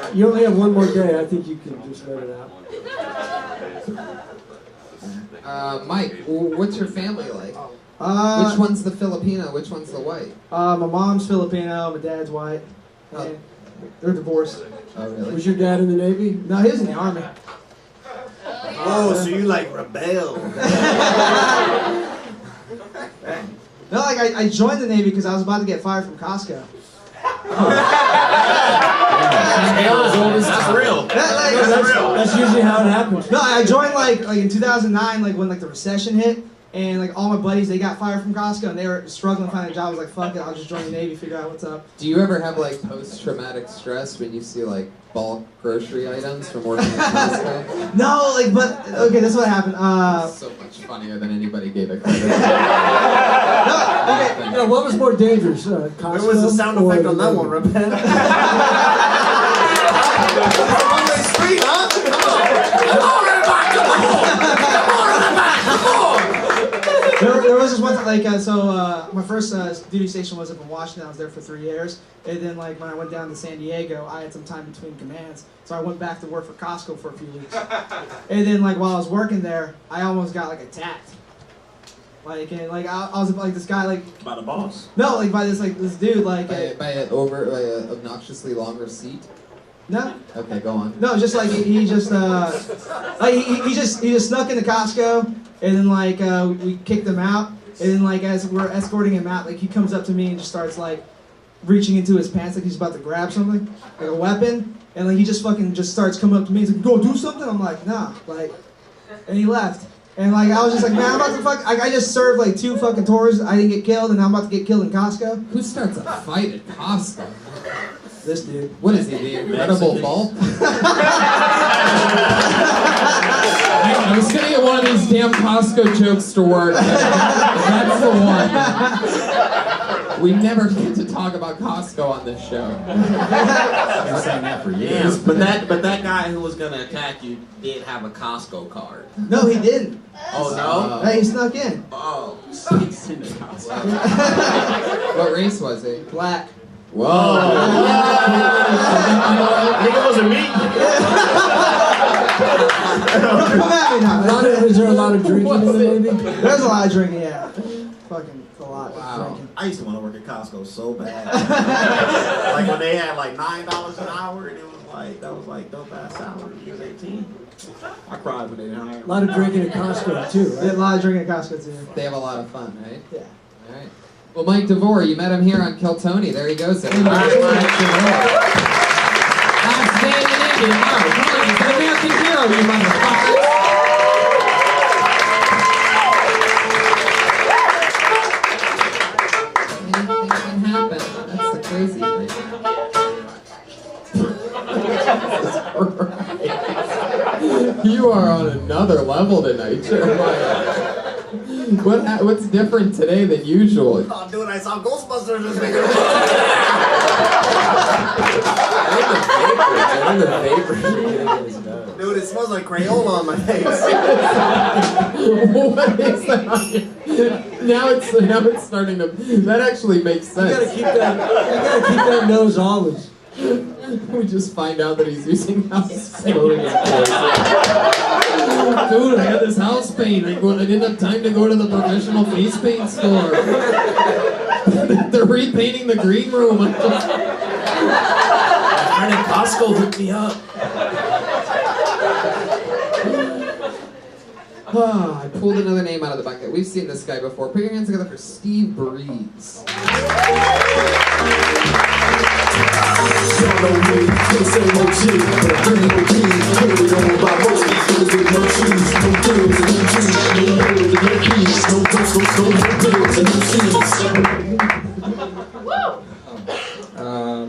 know. You only have one more day. I think you can just let it out. Mike, what's your family like? Which Which one's the Filipino? Which one's the white? My mom's Filipino. My dad's white. Oh. And they're divorced. Oh, really? Was your dad in the Navy? No, he was in the Army. Oh, so you like rebel? No, like I joined the Navy because I was about to get fired from Costco. That's real. That's usually how it happens. No, I joined like in 2009, like when like the recession hit, and like all my buddies they got fired from Costco and they were struggling to find a job. I was like, fuck it, I'll just join the Navy, figure out what's up. Do you ever have like post-traumatic stress when you see like bulk grocery items from working at Costco? No, like but okay, that's what happened. So much funnier than anybody gave it credit. Yeah, what was more dangerous? Costco Where was the sound effect on that one, Repent? One-way street, huh? There was this one time, like my first duty station was up in Washington. I was there for 3 years, and then like when I went down to San Diego, I had some time between commands, so I went back to work for Costco for a few weeks. And then like while I was working there, I almost got like attacked. Like and like I was like this guy like By the boss. no like by this dude like by an obnoxiously longer seat? no. Okay, go on. No, just like he just like he just snuck into Costco, and then like we kicked him out, and then like as we're escorting him out, like he comes up to me and just starts like reaching into his pants like he's about to grab something, like a weapon, and like he just fucking just starts coming up to me. He's like, "Go do something." I'm like, "Nah," like, and he left. And like I was just like, man, I'm about to fuck. I just served like 2 fucking tours. I didn't get killed, and I'm about to get killed in Costco. Who starts a fight at Costco? This dude. What is he, the Incredible Bulk? I was gonna get one of these damn Costco jokes to work. That's the one. We never get to talk about Costco on this show. I've been saying that for years. Yeah, but that guy who was gonna attack you did have a Costco card. No, he didn't. Oh no? Hey, he snuck in. Oh. Sneaks into Costco. What race was he? Black. Whoa. I think it wasn't me. Come at me now. Is there a lot of drinking in the Navy? There's a lot of drinking, yeah. Fucking a lot of drinking. I used to want to work at Costco so bad. Like when they had like $9 an hour, and it was like that was like dope ass salary. He was 18. I cried when they didn't hire me. A lot of drinking at Costco too, Yeah, a right? lot of drinking at Costco too. They have a lot of fun, right? Yeah. All right. Well, Mike DeVore, you met him here on Kill Tony. There he goes. Last man in Indy. Now, come on, he's an American hero, you motherfuckers. Anything can happen. That's the crazy thing. You are on another level tonight, Jeremiah. What's different today than usual? Oh, dude, I saw Ghostbusters this weekend. Dude, it smells like Crayola on my face. What is that? Now it's starting to. That actually makes sense. You gotta keep that nose always. We just find out that he's using house paint. Dude, I got this house paint. I didn't have time to go to the professional face paint store. They're repainting the green room. My friend at Costco hooked me up. I pulled another name out of the bucket. We've seen this guy before. Put your hands together for Steve Breeze.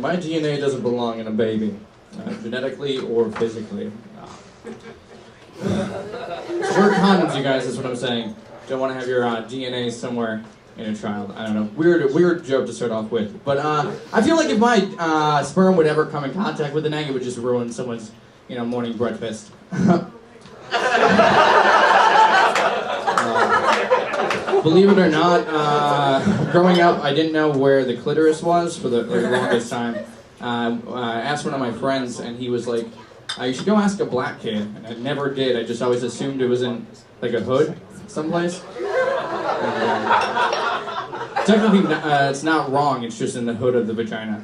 My DNA doesn't belong in a baby, genetically or physically. So wear condoms, you guys, that's what I'm saying. Don't want to have your DNA somewhere in a child. I don't know. Weird joke to start off with. But I feel like if my sperm would ever come in contact with an egg, it would just ruin someone's, morning breakfast. Believe it or not, growing up, I didn't know where the clitoris was for the longest time. I asked one of my friends, and he was like, you should go ask a black kid. And I never did. I just always assumed it was in, like, a hood someplace. Technically, it's not wrong. It's just in the hood of the vagina.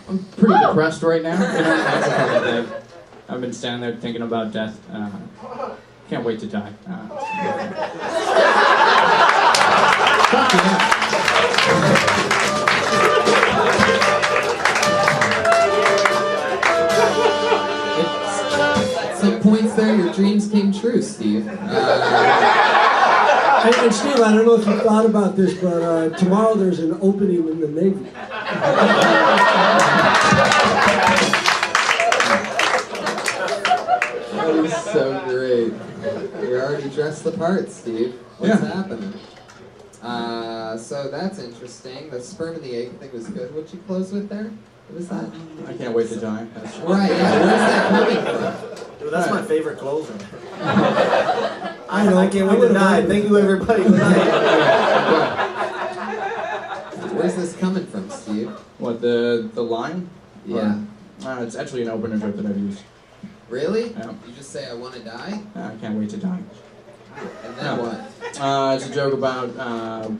I'm pretty depressed right now. That's a fucking thing. I've been standing there thinking about death. Can't wait to die. At some points there, your dreams came true, Steve. And Steve, I don't know if you thought about this, but tomorrow there's an opening in the Navy. That was so great. You're already dressed the part, Steve. What's happening? So that's interesting. The sperm and the egg thing was good. What'd you close with there? What was that? I can't wait to die. Right, yeah. Where's that coming from? Dude, that's my favorite closer. I can't wait to die. Thank you, everybody. Good night. Where's this coming from, Steve? What, the line? Yeah. It's actually an opener joke that I've used. Really? Yeah. You just say, I want to die? I can't wait to die. And then what? It's a joke about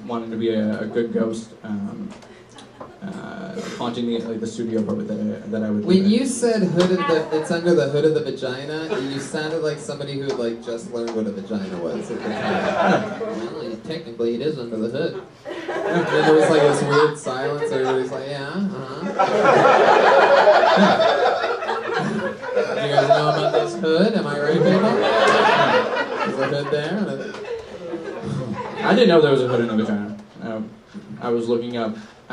wanting to be a good ghost, haunting the studio apartment that I would. When you said it's under the hood of the vagina, you sounded like somebody who had just learned what a vagina was at the time. Well, technically it is under the hood. And then there was this weird silence. Everybody's like, yeah, Do you guys know about this hood? Am I right, people? There's a hood there. I didn't know there was a hood in a vagina. I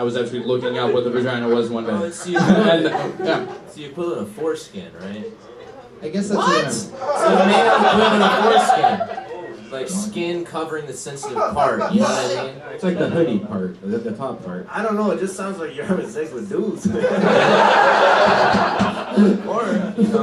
was actually looking up what the vagina was one day. Oh, so you put it in a foreskin, right? I guess that's what? So you made it put it in a foreskin. Like skin covering the sensitive part, you know what I mean? It's like the hoodie part, the top part. I don't know, it just sounds like you're having sex with dudes. Or,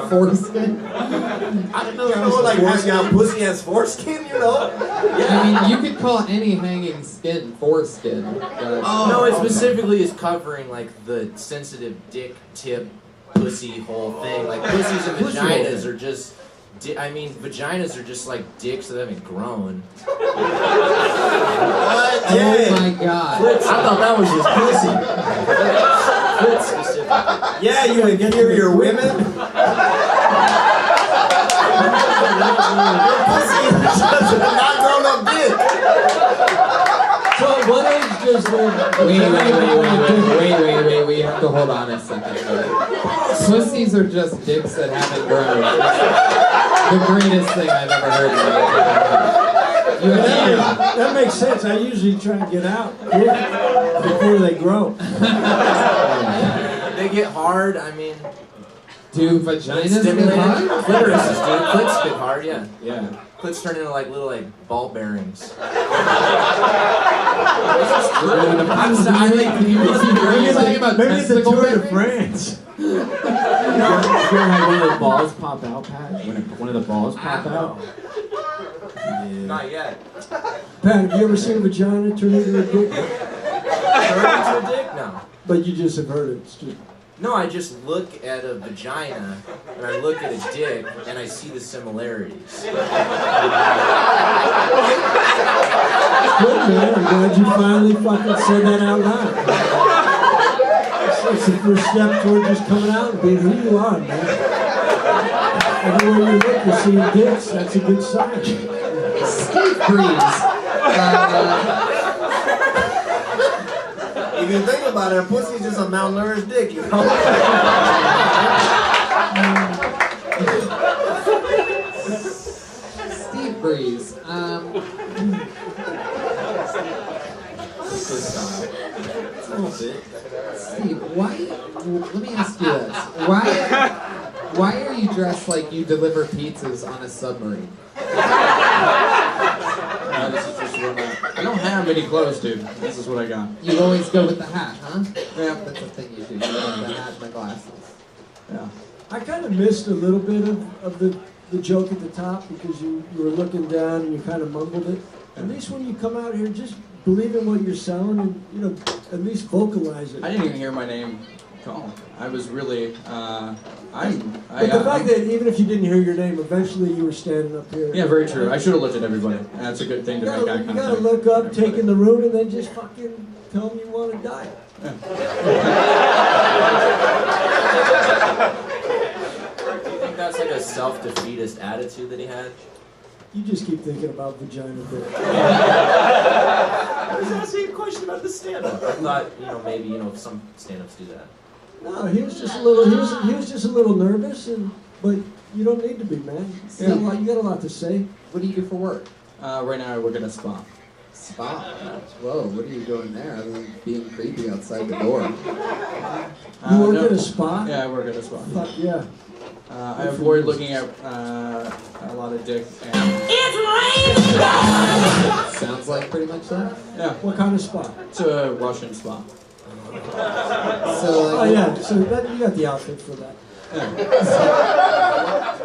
foreskin? I don't know, like hanging out pussy as foreskin, I mean, you could call any hanging skin foreskin. But... No, it specifically is covering the sensitive dick tip pussy whole thing. Like pussies and vaginas are just. Vaginas are just like dicks that haven't grown. What? Oh my god. I thought that was just pussy. Clit specifically. Yeah, you inferior women. Your pussy is just a not grown up dick. So what age does the... Wait, we have to hold on a second. Pussies are just dicks that haven't grown. The greatest thing I've ever heard in my life. That makes sense. I usually try to get out before they grow. They get hard, Do vaginas get hard? Clitorises, dude. Clits get hard, yeah. Yeah. Clits turn into little ball bearings. Are you talking about maybe it's the testicle Tour de bearings? France. You ever had one of the balls pop out, Pat? When one of the balls pop out? Not yet. Pat, have you ever seen a vagina turn into a dick? Turn into a dick? No. But you just have heard it. It's just... No, I just look at a vagina and I look at a dick and I see the similarities. Good, man. I'm glad you finally fucking said that out loud. It's the first step toward just coming out and being who you are, man. Everywhere you look, you're seeing dicks. That's a good sign. Steve Breeze. If you think about it, a pussy is just a malnourished dick, you know? Steve Breeze. Steve, why? Let me ask you this: Why are you dressed like you deliver pizzas on a submarine? This is just what I don't have any clothes, dude. This is what I got. You always go with the hat, huh? Yeah. That's the thing you do. You go with the hat and the glasses. Yeah. I kind of missed a little bit of the joke at the top because you were looking down and you kind of mumbled it. At least when you come out here, just believe in what you're selling and, you know, at least vocalize it. I didn't even hear my name called. I was really, But the fact that even if you didn't hear your name, eventually you were standing up here. Yeah, very true. I should have looked at everybody. That's a good thing to make eye You gotta contact. look up, take in the room, and then just fucking tell them you want to die. Do you think that's like a self-defeatist attitude that he had? You just keep thinking about vagina dick. I was asking a question about the stand-up. I thought, maybe, some stand-ups do that. No, he was just a little. He was just a little nervous, but you don't need to be, man. You got a lot to say. What do you do for work? Right now I work at a spa. Spa? Whoa, what are you doing there other than being creepy outside the door? You work at a spa? Yeah, I work at a spa. Fuck yeah. I avoid looking at a lot of dick and... Sounds like pretty much that? Yeah. What kind of spa? It's a Russian spa. So, Oh yeah, so that, you got the outfit for that.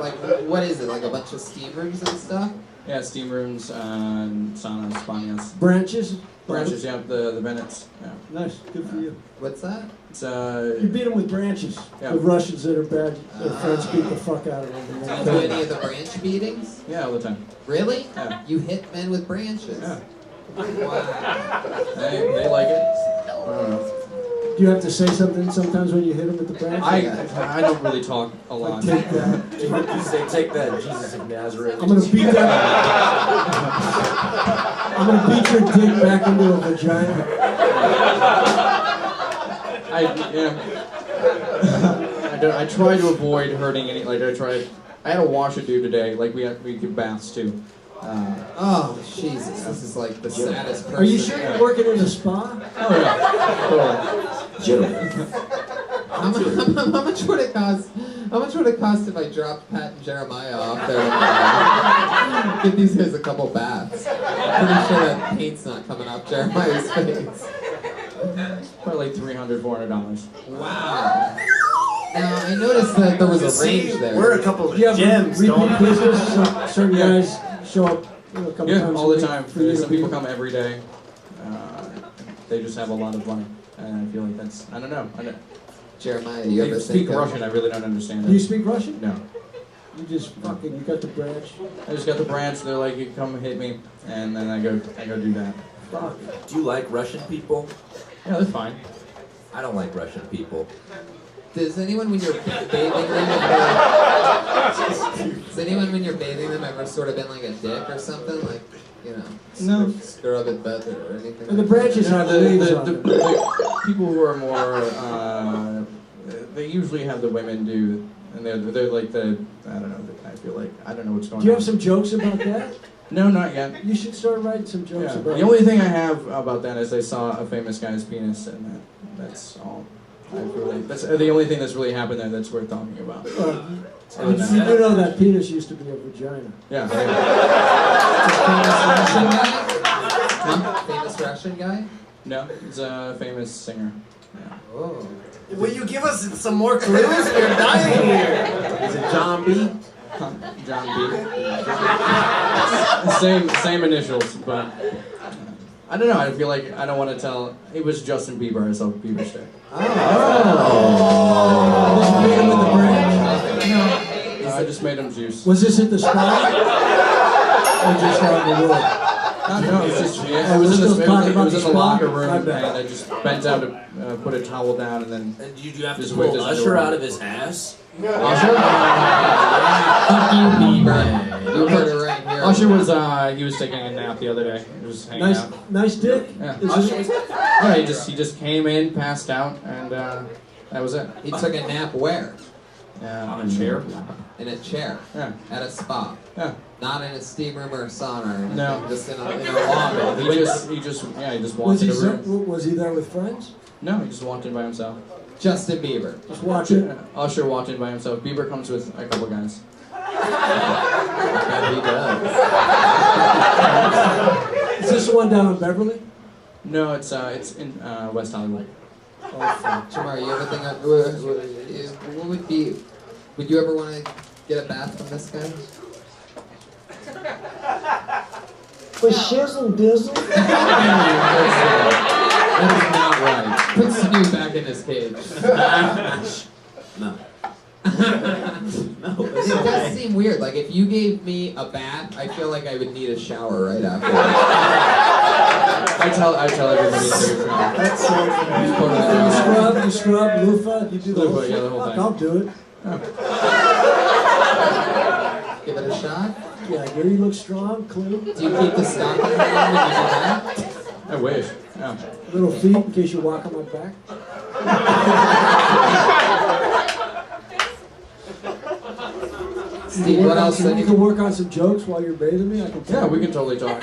like, what is it? Like a bunch of steam rooms and stuff? Yeah, steam rooms, saunas, baños. Branches? Branches, yeah, the Bennett's. Yeah. Nice, good for you. What's that? It's You beat them with branches. Yeah. The Russians that are bad, their friends beat the fuck out of them. Do you do any of the branch beatings? Yeah, all the time. Really? Yeah. You hit men with branches? Yeah. Wow. They like it. Do you have to say something sometimes when you hit them with the branches? I don't really talk a lot. Take that. You say, take that, Jesus of Nazareth. I'm gonna beat that. I'm gonna beat your dick back into a vagina. I try to avoid hurting any. Like I had to wash a dude today. Like we give baths too. Oh, Jesus. This is like the saddest person. Are you sure you're working in a spa? Oh yeah. Totally. How much would it cost? How much would it cost if I dropped Pat and Jeremiah off there? Give these guys a couple baths. Pretty sure that paint's not coming off Jeremiah's face. Probably like $300, $400. Wow. Now I noticed that there was a range there. We're a couple of You have gems, repeat don't we? business. Certain guys show up a couple Yeah, times all a the week time. for you to Some beat people them. come every day. They just have a lot of money, and I feel like that's. I don't know. Jeremiah, do you They ever speak think Russian. I really don't understand Do you it. speak Russian? No. You just fucking, you got the branch. I just got the branch. They're like, "You come hit me," and then I go do that. Fuck. Do you like Russian people? Yeah, that's fine. I don't like Russian people. Does anyone when you're bathing them ever sort of been like a dick or something? Like, No. Scrub it better or anything? And the branches have leaves on them. the people who are more, they usually have the women do, and they're like the, I don't know. I feel like I don't know what's going on. Do you have some jokes about that? No, not yet. You should start writing some jokes Yeah. about The only thing I have about that is I saw a famous guy's penis, and that's all. That's the only thing that's really happened there that's worth talking about. You do know that penis used to be a vagina. Yeah. Famous Russian guy? No, he's a famous singer. Yeah. Oh. Will you give us some more clues? We're dying here. Is it John B? John B. Same initials, but I don't know. I feel like I don't want to tell. It was Justin Bieber. I saw Bieber stick. Did you beat him with the branch? No, I just made him juice. Was this at the spot? Or just on the wood? No, it was just Yeah, it was in we're the, still talking it about was the in the spot? locker room, My and bad. I just bent down to put a towel down, and then. And did you have to just pull whipped his Usher underwear. out of his ass? Usher? Fuck you, Bieber. You heard it right here. Usher was he was taking a nap the other day. He was hanging out. Nice dick. Yeah. Is it- Yeah, he just came in, passed out, and that was it. He took a nap where? On a chair. In a chair. Yeah. At a spa. Yeah. Not in a steam room or a sauna or anything. No. Just in a lobby. He just wanted a room. Was he there with friends? No, he just walked in by himself. Justin Bieber. Just watch it. Usher walked in by himself. Bieber comes with a couple guys. Yeah, he does. Is this the one down in Beverly? No, it's in West Hollywood. Oh, fuck. Jamar, you ever think what would be? Would you ever want to get a bath from this guy? For shizzle dizzle. That is not right. Put Stu back in his cage. No. It does seem weird. Like if you gave me a bath, I feel like I would need a shower right after. I tell everybody to take a shower. That's so You scrub, loofah, you do the whole Loofah, yeah, shit? the whole thing. I'll do it. Give it a shot. Yeah, Gary looks strong, clean. Do you keep the stocking on when you do that? I wish. Yeah. Little feet in case you walk on my back. Steve, what else? You can work on some jokes while you're bathing me. I can tell. Yeah, we can totally talk.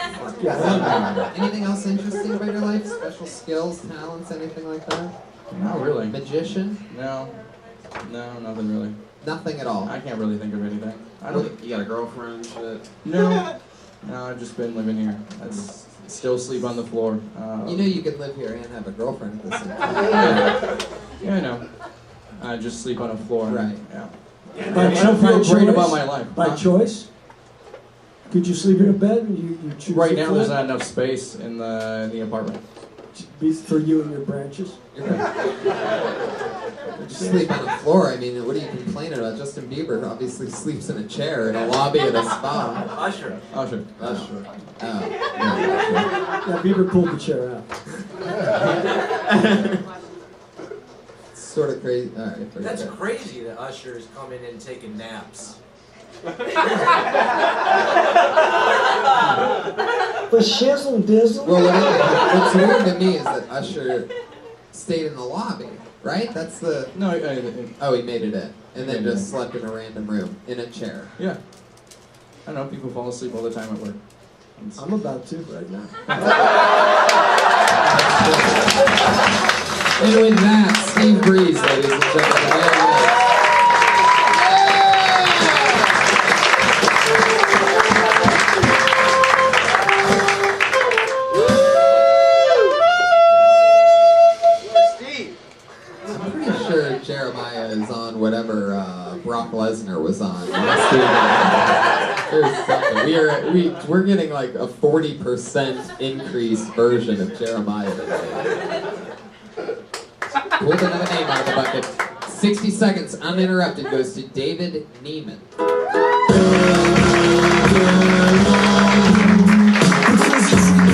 Anything else interesting about your life? Special skills, talents, anything like that? Not really. Magician? No, nothing really. Nothing at all. I can't really think of anything. I don't. You got a girlfriend and shit? No, I've just been living here. I still sleep on the floor. You know you could live here and have a girlfriend at the same time. Yeah, I know. I just sleep on a floor. Right. Yeah. By I don't feel choice? great about my life. By choice? Could you sleep in a bed and you choose Right a now, flat? there's not enough space in the apartment. For you and your branches? Sleep on the floor. I mean, what are you complaining about? Justin Bieber obviously sleeps in a chair in a lobby at a spa. Usher. Oh, Yeah, Bieber pulled the chair out. it's sort of crazy. All right, That's crazy that Usher is coming in and taking naps. For shizzle dizzle. Well, what's weird to me is that Usher stayed in the lobby, right? That's the. No, Oh, he made it in, and then just slept in a random room in a chair. yeah. I don't know. People fall asleep all the time at work. I'm about to right now. And with that, Steve Breeze, ladies and gentlemen. There it is. I'm pretty sure Jeremiah is on whatever Brock Lesnar was on. There's something. We're getting like a 40% increased version of Jeremiah today. Pulled another name out of the bucket. 60 seconds uninterrupted goes to David Neiman.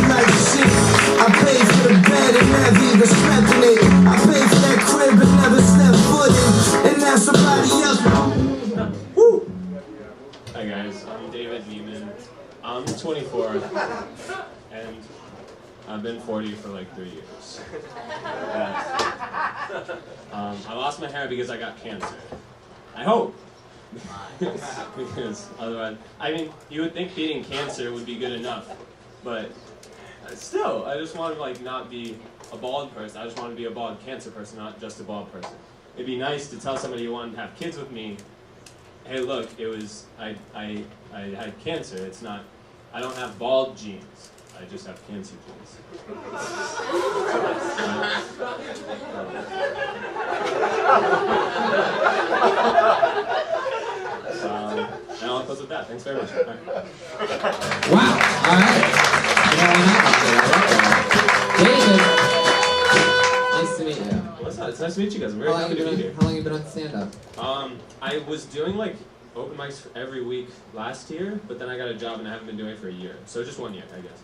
I paid for the bed and never even slept in it. I paid for that crib and never stepped foot in. And now somebody else. Woo! Hi guys, I'm David Neiman. I'm 24 and I've been 40 for like 3 years. I lost my hair because I got cancer. I hope. Because otherwise, I mean, you would think beating cancer would be good enough, but still, I just want to like not be a bald person. I just want to be a bald cancer person, not just a bald person. It'd be nice to tell somebody you want to have kids with me, hey look, it was, I had cancer. It's not, I don't have bald genes. I just have cancer genes. And I'll close with that. Thanks very much. All right. Wow. All right. David. Nice to meet you. What's up? It's nice to meet you guys. I'm very How long happy to be here. How long you been on stand-up? I was doing like open mics every week last year, but then I got a job and I haven't been doing it for a year. So just 1 year, I guess.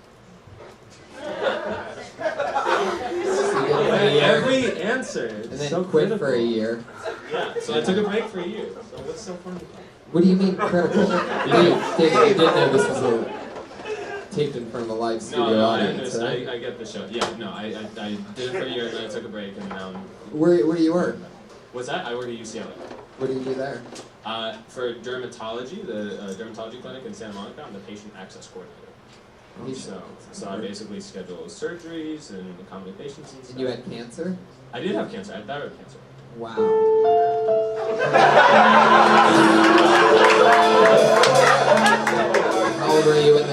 Every answer. And then so quit critical. for a year. Yeah, so I took a break for a year. So what's so funny? What do you mean critical? You didn't know this was a taped in front of a live studio No, I audience, understand. right? I get the show. Yeah, no, I did it for a year and then I took a break and now I'm... Where do you work? What's that? I work at UCLA. What do you do there? For dermatology, the dermatology clinic in Santa Monica, I'm the patient access coordinator. So I basically schedule surgeries and accommodate patients and stuff. And you had cancer? I did have cancer. I had thyroid cancer. Wow. How old were you when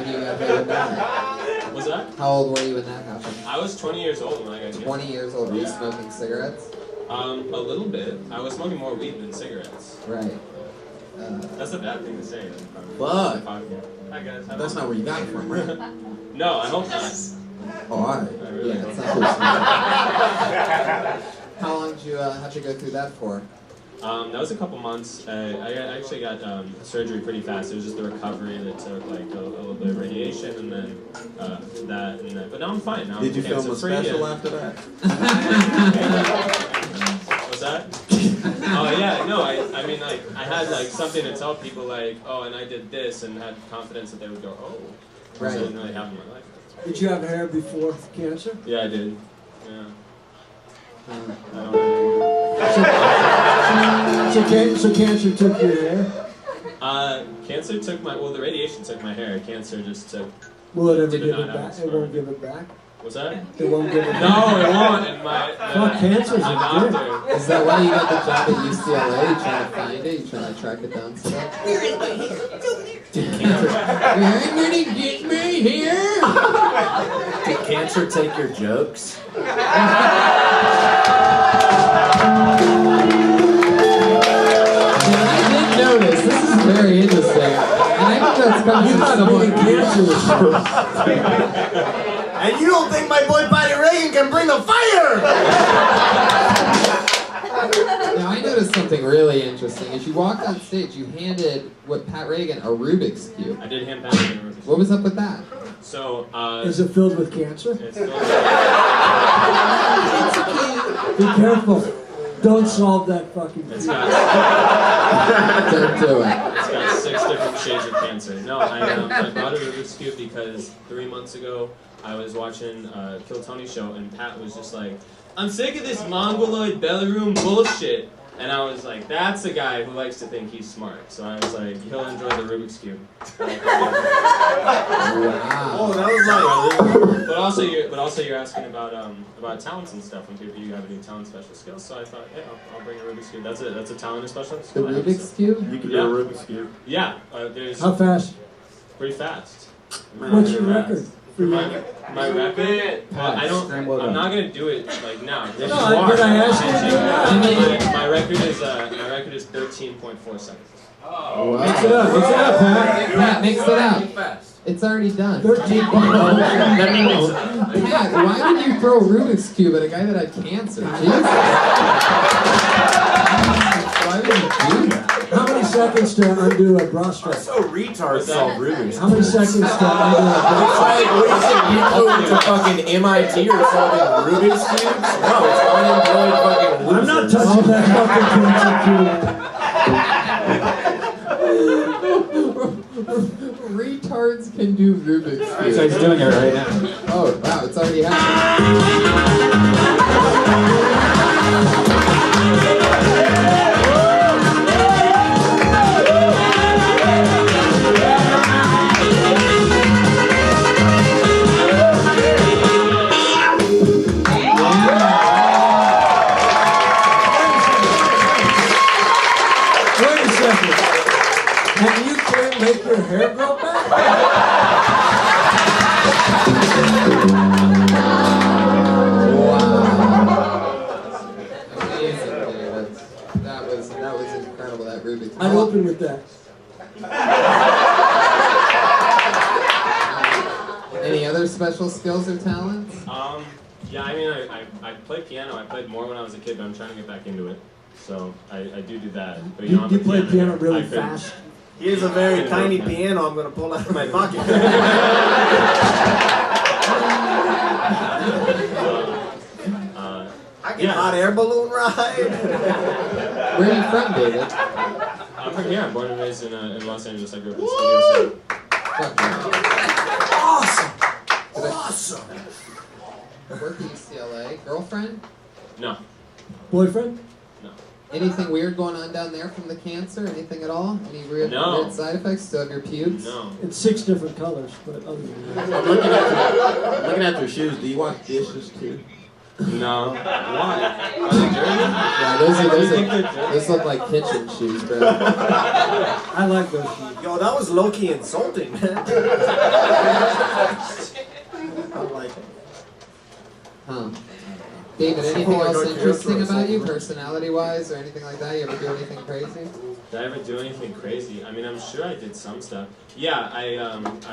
you got hit with that? What's that? How old were you when that happened? I was 20 years old when I got cancer. 20 years old. Were you smoking cigarettes? A little bit. I was smoking more weed than cigarettes. Right. That's a bad thing to say. Fuck. Hi guys. That's not where you got it from, right? No, I hope not. Oh, alright. I really Yeah, hope it's not. not How long did how'd you go through that for? That was a couple months. I actually got surgery pretty fast. It was just the recovery that took like a little bit of radiation and then that and that. But now I'm fine. Now Did you I'm film a cancer-free special and- after that? What's that? Oh yeah, no. I mean like I had like something to tell people like and I did this and had confidence that they would go Right. I didn't really have in my life. Did you have hair before cancer? Yeah, I did. Yeah. So cancer took your hair? Cancer took the radiation took my hair. Cancer just took. Will it ever did give not it have back? its It won't give it back? What's that? It won't give it back? No, it won't. And Fuck, cancer's a doctor. Is that why you got the job at UCLA? You trying to find it? You trying to track it down still? Where is my hair? You're gonna get me here! Did cancer take your jokes? I did notice, this is very interesting, and I think that's coming from someone And you don't think my boy Patty Reagan can bring the fire? Now I noticed something really interesting. As you walked on stage, you handed Pat Reagan a Rubik's Cube. I did hand Pat Reagan a Rubik's Cube. What was up with that? So, Is it filled with cancer? it's filled Be careful. Don't solve that fucking It's cube. got, Don't do it. it's got 6 different shades of cancer. No, I bought a Rubik's Cube because 3 months ago I was watching Kill Tony's show and Pat was just like, I'm sick of this mongoloid belly room bullshit. And I was like, that's a guy who likes to think he's smart. So I was like, he'll enjoy the Rubik's Cube. Wow. Oh, that was like. But also you're asking about talents and stuff when people you have any talent special skills. So I thought, yeah, I'll bring a Rubik's Cube. That's a talent and special The skill. I have, Rubik's so. Cube? You can Yeah. do a Rubik's Cube. Yeah, there's How fast? pretty fast. What's your record? For My you? record? Well, I don't. I'm not gonna do it like now. No, did I ask you to do that? My record is 13.4 seconds. Wow. Mix it up, Pat. Pat, mix it up. It's already done. 13. Pat, why would you throw a Rubik's Cube at a guy that had cancer? Jesus. Why would you do that? How many seconds to undo a bra strap? So retards solve Rubik's. How many seconds to undo a bra It's strap? like, what do you think? You go to fucking MIT or solving Rubik's cubes? No, it's unemployed fucking losers. I'm not touching that fucking Retards can do Rubik's Cube. So he's doing it right now. Oh, wow, it's already Wait a second. Can you make your hair grow back? Amazing, David. That was incredible, that Rubik's Cube. I'd open with that. special skills or talents? Yeah, I mean, I play piano. I played more when I was a kid, but I'm trying to get back into it. So I do that. But, You I'm a play piano really I could- fast. Here's a very tiny piano I'm gonna pull out of my pocket. I can hot air balloon ride. Where are you from, David? I'm from here. I'm born and raised in Los Angeles. I grew up in Studio City. Awesome. Work at UCLA. Girlfriend? No. Boyfriend? No. Anything weird going on down there from the cancer? Anything at all? Any weird side effects? Still have your pubes? No. It's 6 different colors, but other than that. I'm looking at their shoes. Do you want dishes too? No. Why? Are they dirty? Yeah, those look like kitchen shoes, bro. I like those shoes. Yo, that was low-key insulting, man. I like it. Huh. David, anything else interesting about you, personality-wise, or anything like that? You ever do anything crazy? Did I ever do anything crazy? I mean, I'm sure I did some stuff. Yeah, I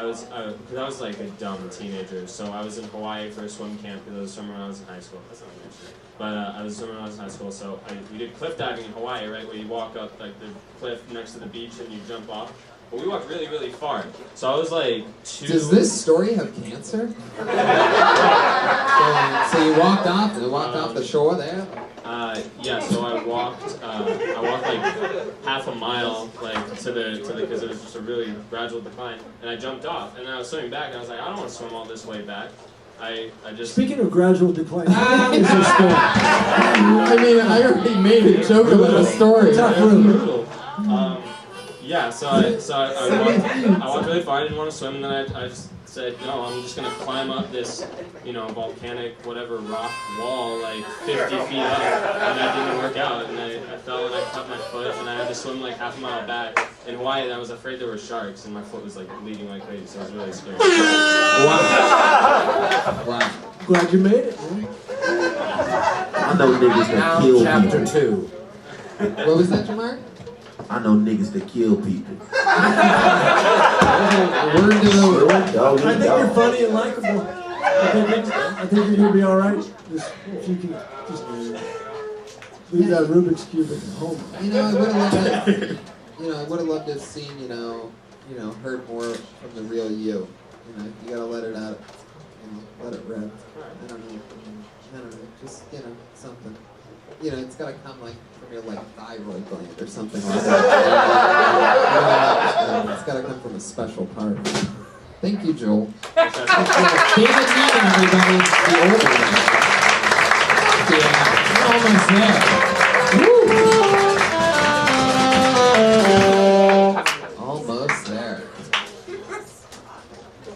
was like a dumb teenager. So I was in Hawaii for a swim camp because I was swimming when I was in high school. That's not interesting. But I was swimming when I was in high school. So we did cliff diving in Hawaii, right, where you walk up like the cliff next to the beach and you jump off. But we walked really, really far. So I was like Does this story have cancer? So you walked off the shore there? Yeah, so I walked like half a mile, like to the because it was just a really gradual decline, and I jumped off, and then I was swimming back, and I was like, I don't want to swim all this way back. I just. Speaking of gradual decline, how is your story? I mean, I already made a joke about a story. Yeah, so I walked really far. I didn't want to swim, and then I just said, no, I'm just gonna climb up this, volcanic whatever rock wall like 50 feet up, and that didn't work out, and I fell and I cut my foot, and I had to swim like half a mile back. In Hawaii, and I was afraid there were sharks, and my foot was like bleeding like crazy, so I was really scared. Wow. Glad you made it, man. I know niggas that kill Chapter people. 2. What was that, Jamar? I know niggas that kill people. Word to the I think you're funny and likable. I think you're gonna be all right. Just, if you can just leave that Rubik's cube at home. I would have loved to. I would have loved to have seen, heard more from the real you. You gotta let it out. Let it rip. I don't know. Just something. It's gotta come like from your thyroid gland or something like that. It's gotta come from a special part. Thank you, Joel. David Needham, everybody. The older one. Yeah, we're almost there. Woo! Almost there.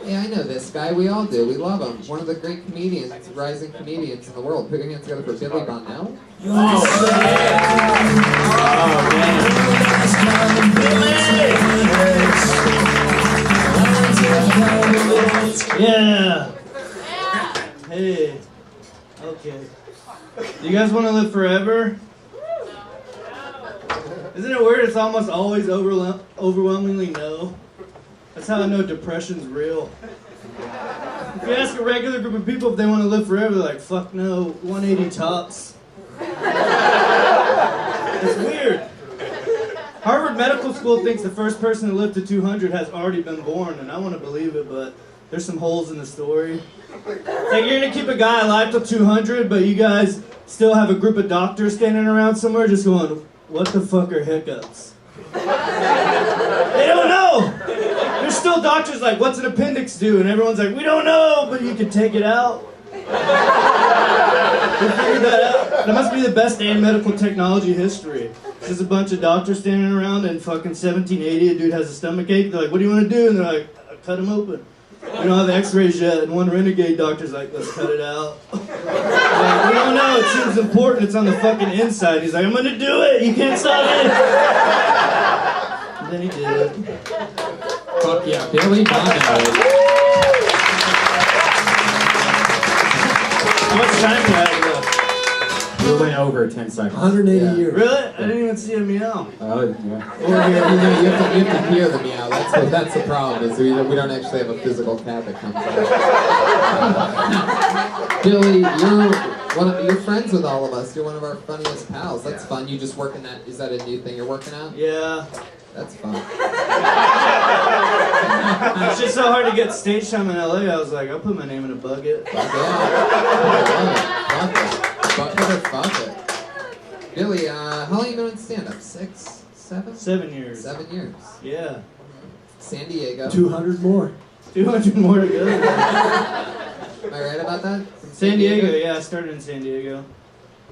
Yeah, I know this guy. We all do. We love him. One of the great comedians, rising comedians in the world. Put your hands together for Billy Bonnell. Yeah. Hey. Okay. You guys want to live forever? Isn't it weird? It's almost always overwhelmingly no. That's how I know depression's real. If you ask a regular group of people if they want to live forever, they're like, fuck no, 180 tops. It's weird. Harvard Medical School thinks the first person to live to 200 has already been born, and I want to believe it, but there's some holes in the story. Like, you're going to keep a guy alive till 200, but you guys still have a group of doctors standing around somewhere just going, what the fuck are hiccups? They don't know! There's still doctors like, what's an appendix do? And everyone's like, we don't know, but you can take it out. We figured that out. That must be the best day in medical technology history. There's a bunch of doctors standing around in fucking 1780. A dude has a stomach ache. They're like, what do you want to do? And they're like, cut him open. We don't have x-rays yet. And one renegade doctor's like, let's cut it out. Like, we don't know. It seems important. It's on the fucking inside. He's like, I'm going to do it. You can't stop it. And then he did it. Fuck yeah, Billy Bonnell. How much time do I have left? We went over 10 seconds. 180 years. Really? I didn't even see a meow. Oh, yeah. Or you have to hear the meow. That's the problem. Is we don't actually have a physical cat that comes out. Billy, you're friends with all of us. You're one of our funniest pals. That's fun. You just working that? Is that a new thing you're working out? Yeah. That's fun. It's just so hard to get stage time in LA. I was like, I'll put my name in a bucket. Fuck it. Billy, how long you been in stand-up? 6, 7? 7 years. 7 years. Yeah. San Diego. 200 more. 200 more to go. Am I right about that? San Diego, yeah, I started in San Diego.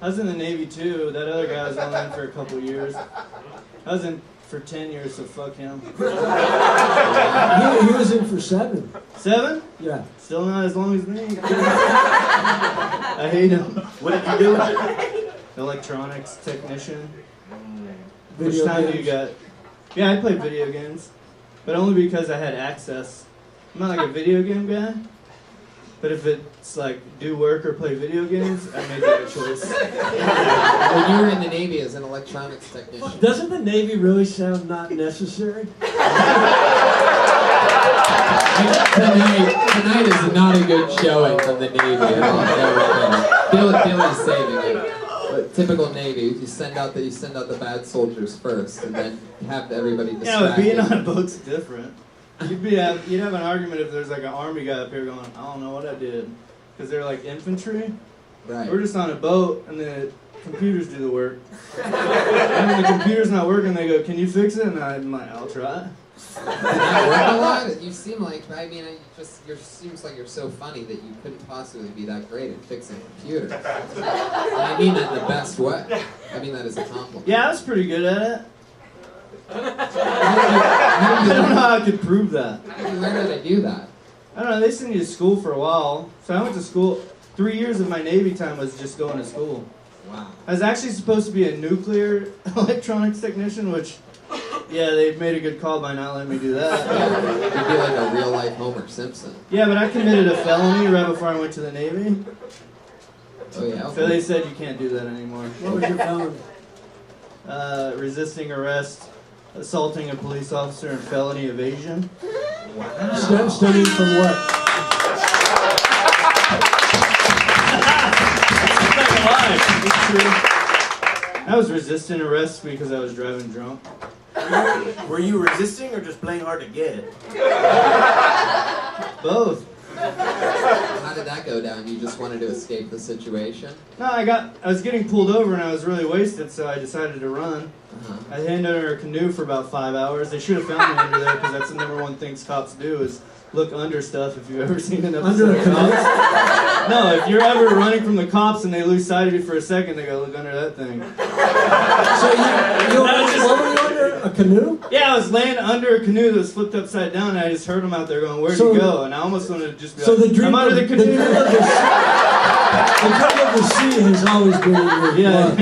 I was in the Navy too. That other guy was only in for a couple years. I was in for 10 years, so fuck him. He was in for 7. 7? Yeah. Still not as long as me. I hate him. What did you do? Electronics technician. Video Which time do you games. got? Yeah, I played video games, but only because I had access. I'm not like a video game guy, but if it's like do work or play video games, I made that choice. When you were in the Navy as an electronics technician. Doesn't the Navy really sound not necessary? Tonight is not a good showing from the Navy at all. Billy's saving it. But typical Navy, you send out the bad soldiers first, and then have everybody distracted. Yeah, but being on a boat's different. You'd have an argument if there's like an army guy up here going, I don't know what I did, because they're like infantry. Right. We're just on a boat, and the computers do the work. And when the computer's not working, they go, can you fix it? And I'm like, I'll try. Does that work a lot? You seem like, seems like you're so funny that you couldn't possibly be that great at fixing computers. And I mean that in the best way. I mean that as a compliment. Yeah, I was pretty good at it. I don't know how I could prove that. How did you learn how to do that? I don't know, they sent you to school for a while. So I went to school. 3 years of my Navy time was just going to school. Wow. I was actually supposed to be a nuclear electronics technician, which, yeah, they made a good call by not letting me do that. You'd be like a real life Homer Simpson. Yeah, but I committed a felony right before I went to the Navy. Oh yeah. So they said you can't do that anymore. What was your felony? Resisting arrest, assaulting a police officer, and felony evasion. Wow. Studying from what? It's true. I was resisting arrest because I was driving drunk. Were you resisting or just playing hard to get? Both. How did that go down? You just wanted to escape the situation? No, I was getting pulled over and I was really wasted, so I decided to run. I hid under a canoe for about 5 hours. They should have found me under there because that's the #1 thing cops do is look under stuff. If you've ever seen an episode Under a of Cops. No, if you're ever running from the cops and they lose sight of you for a second, they go look under that thing. So what were you under? A canoe? Yeah, I was laying under a canoe that was flipped upside down, and I just heard them out there going, "Where'd you go?" And I almost wanted to just be like, "I'm under the canoe." The dream of the sea has always been in your blood.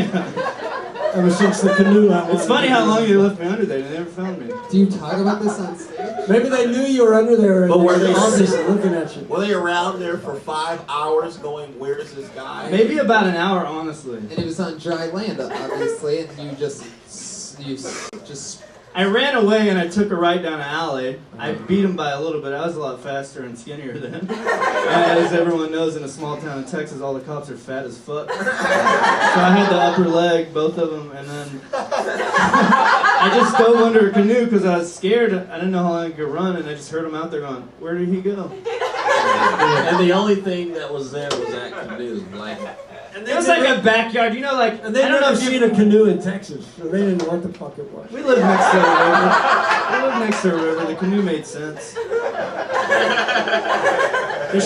Ever since the canoe. It's funny how long they left me under there. They never found me. Do you talk about this on stage? Maybe they knew you were under there and But were they obviously looking at you. Were they around there for 5 hours going, where's this guy? Maybe about an hour, honestly. And it was on dry land, obviously, and you just. I ran away and I took a right down an alley. I beat him by a little bit. I was a lot faster and skinnier then. As everyone knows, in a small town in Texas, all the cops are fat as fuck. So I had the upper leg, both of them, and then I just dove under a canoe because I was scared. I didn't know how long I could run, and I just heard him out there going, "Where did he go?" And the only thing that was there was that canoe. Like, It was like a backyard, you know, like, And they'd I don't know never if seen a canoe in Texas, so they didn't know what the fuck it was. We lived next to a river. We lived next to a river. The canoe made sense. They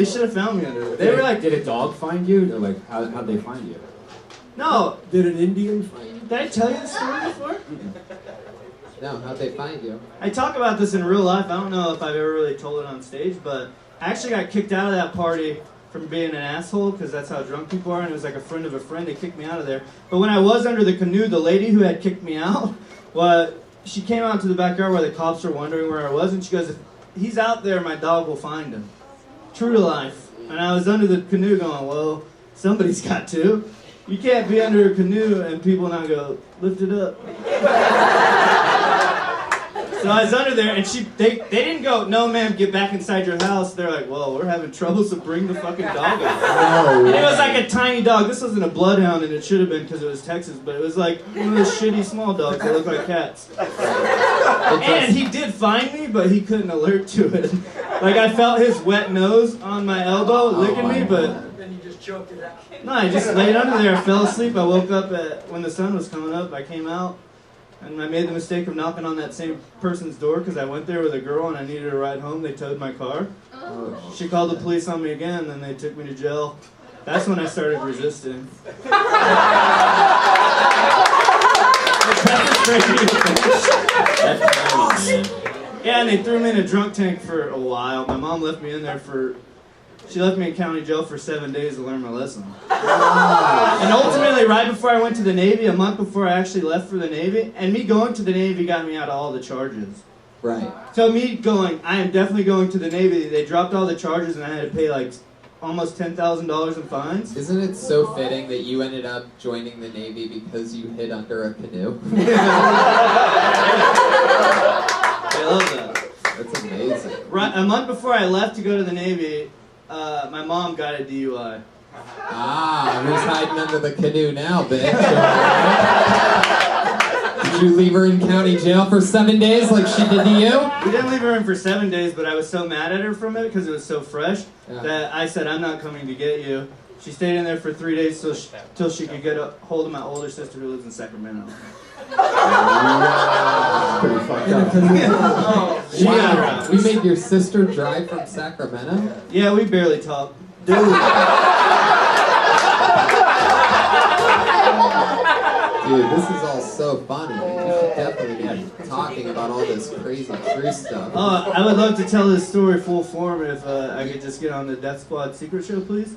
should have found me under there. They were like, did a dog find you? Or like, how'd they find you? no. Did an Indian find you? Did I tell you the story before? No, how'd they find you? I talk about this in real life. I don't know if I've ever really told it on stage, but I actually got kicked out of that party from being an asshole, because that's how drunk people are, and it was like a friend of a friend. They kicked me out of there. But when I was under the canoe, the lady who had kicked me out, she came out to the backyard where the cops were wondering where I was, and she goes, "If he's out there, my dog will find him." True to life. And I was under the canoe going, "Well, Somebody's got to. You can't be under a canoe and people not go, lift it up. So I was under there, and they didn't go, no ma'am, get back inside your house. They're like, well, we're having trouble, so bring the fucking dog out. No And it was way. like a tiny dog. This wasn't a bloodhound, and it should have been because it was Texas, but it was like one of those shitty small dogs that look like cats. And he did find me, but he couldn't alert to it. Like, I felt his wet nose on my elbow licking me, but... Then you just choked it out. No, I just laid under there, fell asleep. I woke up when the sun was coming up. I came out, and I made the mistake of knocking on that same person's door because I went there with a girl and I needed a ride home. They towed my car. Oh. She called the police on me again, and then they took me to jail. That's when I started resisting. Yeah, and they threw me in a drunk tank for a while. My mom left me in there she left me in county jail for 7 days to learn my lesson. And ultimately, right before I went to the Navy, a month before I actually left for the Navy, and me going to the Navy got me out of all the charges. Right. So me going, I am definitely going to the Navy, they dropped all the charges and I had to pay like almost $10,000 in fines. Isn't it so fitting that you ended up joining the Navy because you hid under a canoe? I love that. That's amazing. Right, a month before I left to go to the Navy, my mom got a DUI. Ah, who's hiding under the canoe now, bitch? Did you leave her in county jail for 7 days like she did to you? We didn't leave her in for 7 days, but I was so mad at her from it because it was so fresh that I said, I'm not coming to get you. She stayed in there for 3 days till she could get a hold of my older sister who lives in Sacramento. Pretty fucked up. Wow. We made your sister drive from Sacramento? Yeah, we barely talk. Dude. Dude, this is all so funny. You should definitely be talking about all this crazy true stuff. I would love to tell this story full form if I could just get on the Death Squad secret show, please.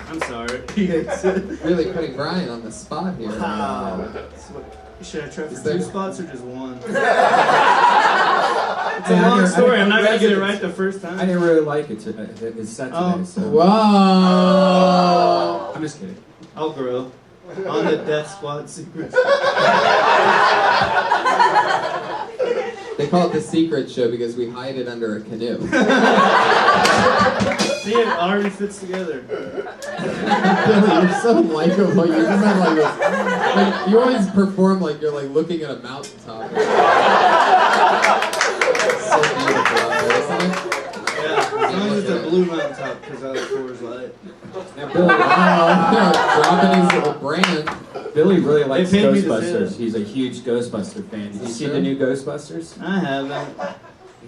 I'm sorry. Really putting Brian on the spot here. Should I try for there- 2 spots or just 1? It's a long story. I'm not going to get it right the first time. I didn't really like it. It's set today, so. Whoa! I'm just kidding. I'll grow. On the Death Squad secret. They call it the secret show because we hide it under a canoe. See, it already fits together. Billy, you're so likable. You're just like this. Like, you always perform like you're like looking at a mountaintop. It's so beautiful out there, isn't it? Yeah, as long as it's a blue mountaintop because I like Coors Light. Now, Billy, dropping his little brand. Billy really likes They paid me to say Ghostbusters. that. He's a huge Ghostbuster fan. Did you see Sure. the new Ghostbusters? I haven't.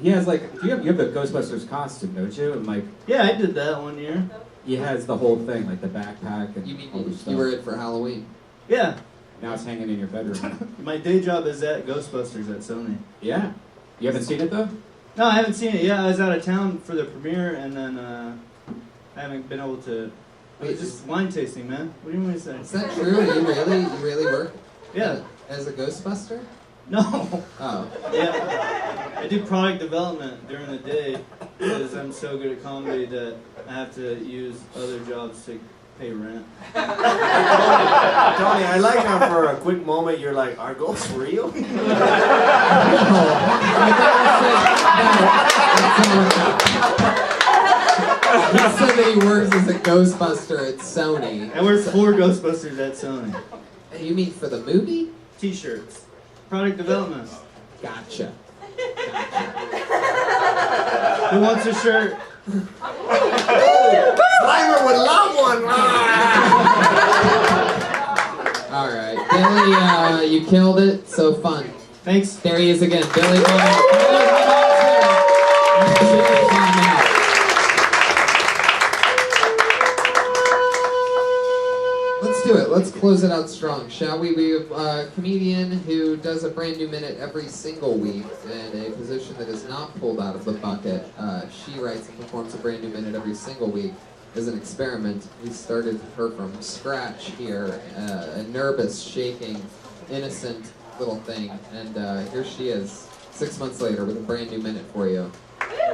He has like, you have the Ghostbusters costume, don't you? And like, Yeah, I did that one year. he has the whole thing, like the backpack and You mean all the stuff. you were in for Halloween? Yeah. Now it's hanging in your bedroom. My day job is at Ghostbusters at Sony. Yeah. You haven't seen it though? No, I haven't seen it. Yeah, I was out of town for the premiere, and then I haven't been able to. It's just wine tasting, man. What do you want me to say? Is that true? You really work? Yeah. As a Ghostbuster? No. Oh. Yeah. I do product development during the day because I'm so good at comedy that I have to use other jobs to pay rent. Tony, I like how for a quick moment you're like, are ghosts real? He said that he works as a Ghostbuster at Sony. I work for Ghostbusters at Sony. You mean for the movie? T-shirts. Product development. Gotcha. Who wants a shirt? Slimer would love one! Alright. Billy, you killed it. So fun. Thanks. There he is again. Billy Bowman. Let's do it. Let's close it out strong, shall we? We have a comedian who does a brand new minute every single week in a position that is not pulled out of the bucket. She writes and performs a brand new minute every single week as an experiment. We started her from scratch here, a nervous, shaking, innocent little thing, and here she is, 6 months later, with a brand new minute for you.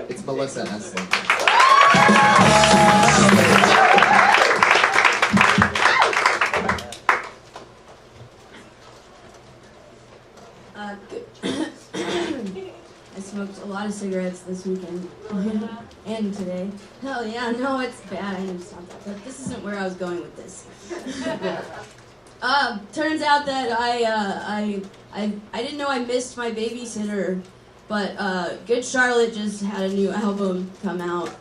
It's Melissa Essling. I smoked a lot of cigarettes this weekend and today. Hell yeah, no, it's bad. I need to stop that. But this isn't where I was going with this. Turns out that I didn't know I missed my babysitter, but Good Charlotte just had a new album come out.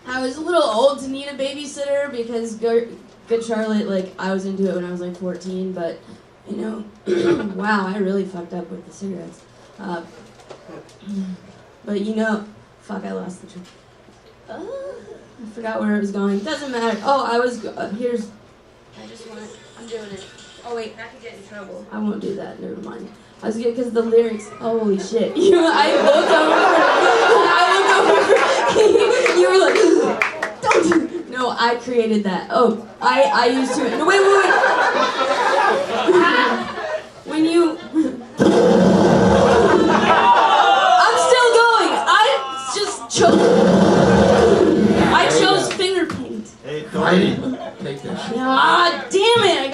I was a little old to need a babysitter because Good Charlotte, like, I was into it when I was like 14, but you know, wow, I really fucked up with the cigarettes. But you know, fuck, I lost the train. I forgot where it was going. Doesn't matter. Oh, I was, here's, I'm doing it. Oh wait, I could get in trouble. I won't do that, never mind. I was good because the lyrics, holy shit. I looked over, you were like, don't do it. No, I created that. Oh, I used to, no, wait. When you, I'm still going. I just chose, I chose finger paint. Hey, Tori. Take this. Ah, damn it,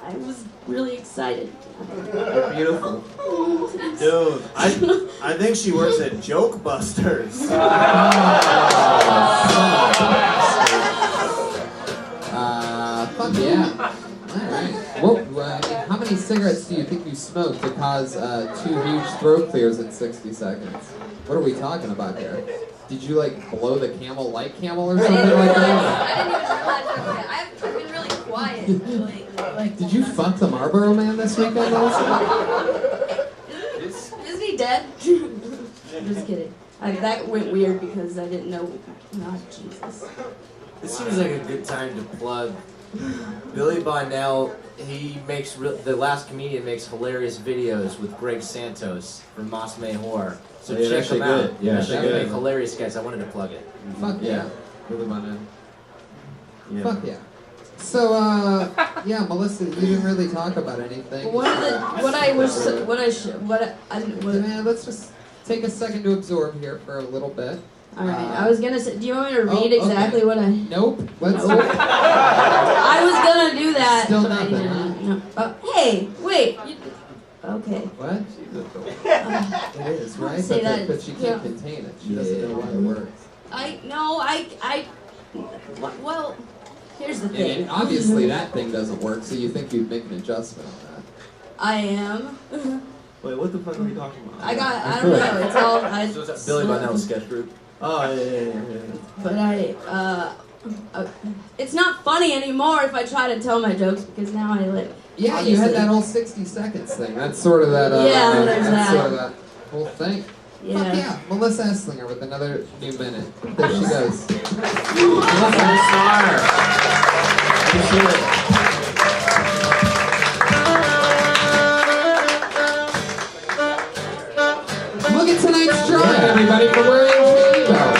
I was really excited. You're beautiful. Dude, I think she works at Joke Busters. Fuck yeah. Alright. Well, how many cigarettes do you think you smoked to cause 2 huge throat clears in 60 seconds? What are we talking about here? Did you, like, blow the camel like camel or something like that? I've been really quiet lately. Like, Did you fuck the Marlboro Man this weekend, Melissa? Isn't he dead? I'm just kidding. That went weird because I didn't know. Oh, Jesus. This seems like a good time to plug Billy Bonnell. He makes The Last Comedian makes hilarious videos with Greg Santos from Moss May Horror. So Yeah, check him good. out. Yeah, They good. make hilarious guys. I wanted to plug it. Fuck yeah. Really Bonnell. Yeah. Fuck yeah. So, yeah, Melissa, you didn't really talk about anything. Man, let's just take a second to absorb here for a little bit. Alright, I was gonna say, do you want me to read exactly what I... Nope. Let's... Nope. I was gonna do that. Still but I nothing, didn't. No. Hey, wait. Okay. What? It is, right? Say that. But she can't contain it. She doesn't know why it works. Well, here's the And thing. obviously that thing doesn't work, so you think you'd make an adjustment on that. I am. Wait, what the fuck are we talking about? I don't know, it's all... So is that Billy Bonnell's sketch group? Oh, yeah. But it's not funny anymore if I try to tell my jokes because now I like... Yeah, you had that whole 60 seconds thing. That's sort of that, Yeah, there's that's that. sort of that whole thing. Yeah. Fuck yeah, Melissa Esslinger with another new minute. There she goes. Melissa, star. Look at tonight's drawing, everybody, for wearing J belt.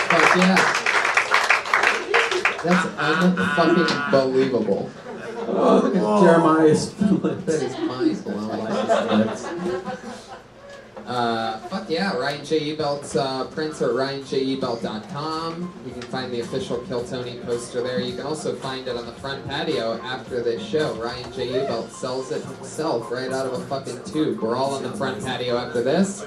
Fuck yeah. That's unfucking believable. Oh, look at Jeremiah's flips. That is mind blowing. Fuck yeah, Ryan J. Ebelt's prints are at ryanjebelt.com. You can find the official Kill Tony poster there. You can also find it on the front patio after this show. Ryan J. Ebelt sells it himself right out of a fucking tube. We're all on the front patio after this.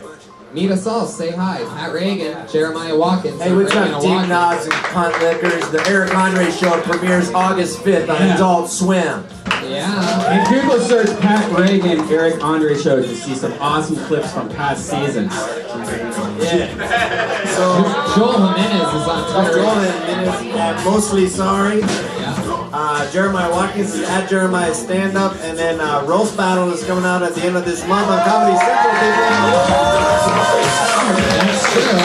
Meet us all. Say hi. Pat Reagan, Jeremiah Watkins. Hey, what's Reagan up, Deep Nods and Cunt Lickers? The Eric Andre Show premieres August 5th on Adult Swim. Yeah. And Google search Pat Reagan, Eric Andre Show to see some awesome clips from past seasons. Yeah. So, Joel Jimenez is on Twitter. Joel Jimenez at Mostly Sorry. Jeremiah Watkins is at Jeremiah Stand Up. And then Roast Battle is coming out at the end of this month on Comedy Central. That's true.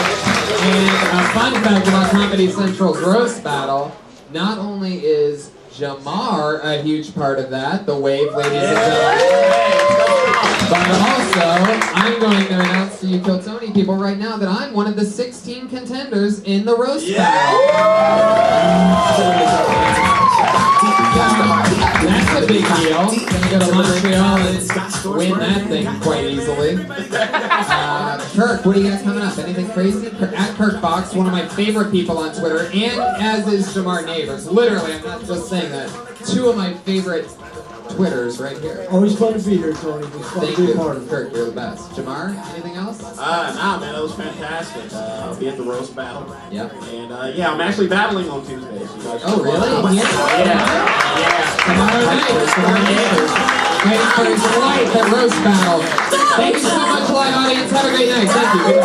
And a fun fact about Comedy Central's Roast Battle, not only is Jamar a huge part of that, the wave, ladies and gentlemen, but also, I'm going to announce to you Kill Tony people right now that I'm one of the 16 contenders in the Roast Battle. That's a big deal. Gonna go to Montreal and win that thing quite easily. Kirk, what do you got coming up? Anything crazy? At Kirk Fox, one of my favorite people on Twitter, and as is Jamar Neighbors. Literally, I'm not just saying that. Two of my favorite Twitters right here. Always fun to be here, Tony. It's fun Thank to be you, a part of it. Kirk. You're the best. Jamar, anything else? Nah, man, that was fantastic. I'll be at the roast battle. Yep. And yeah, I'm actually battling on Tuesday. So you guys Oh, really? Yeah. Tomorrow night, Jamar Neighbors. Waiting for his life at roast battle. Thank you so much, live audience. Have a great night. Thank you. Good night.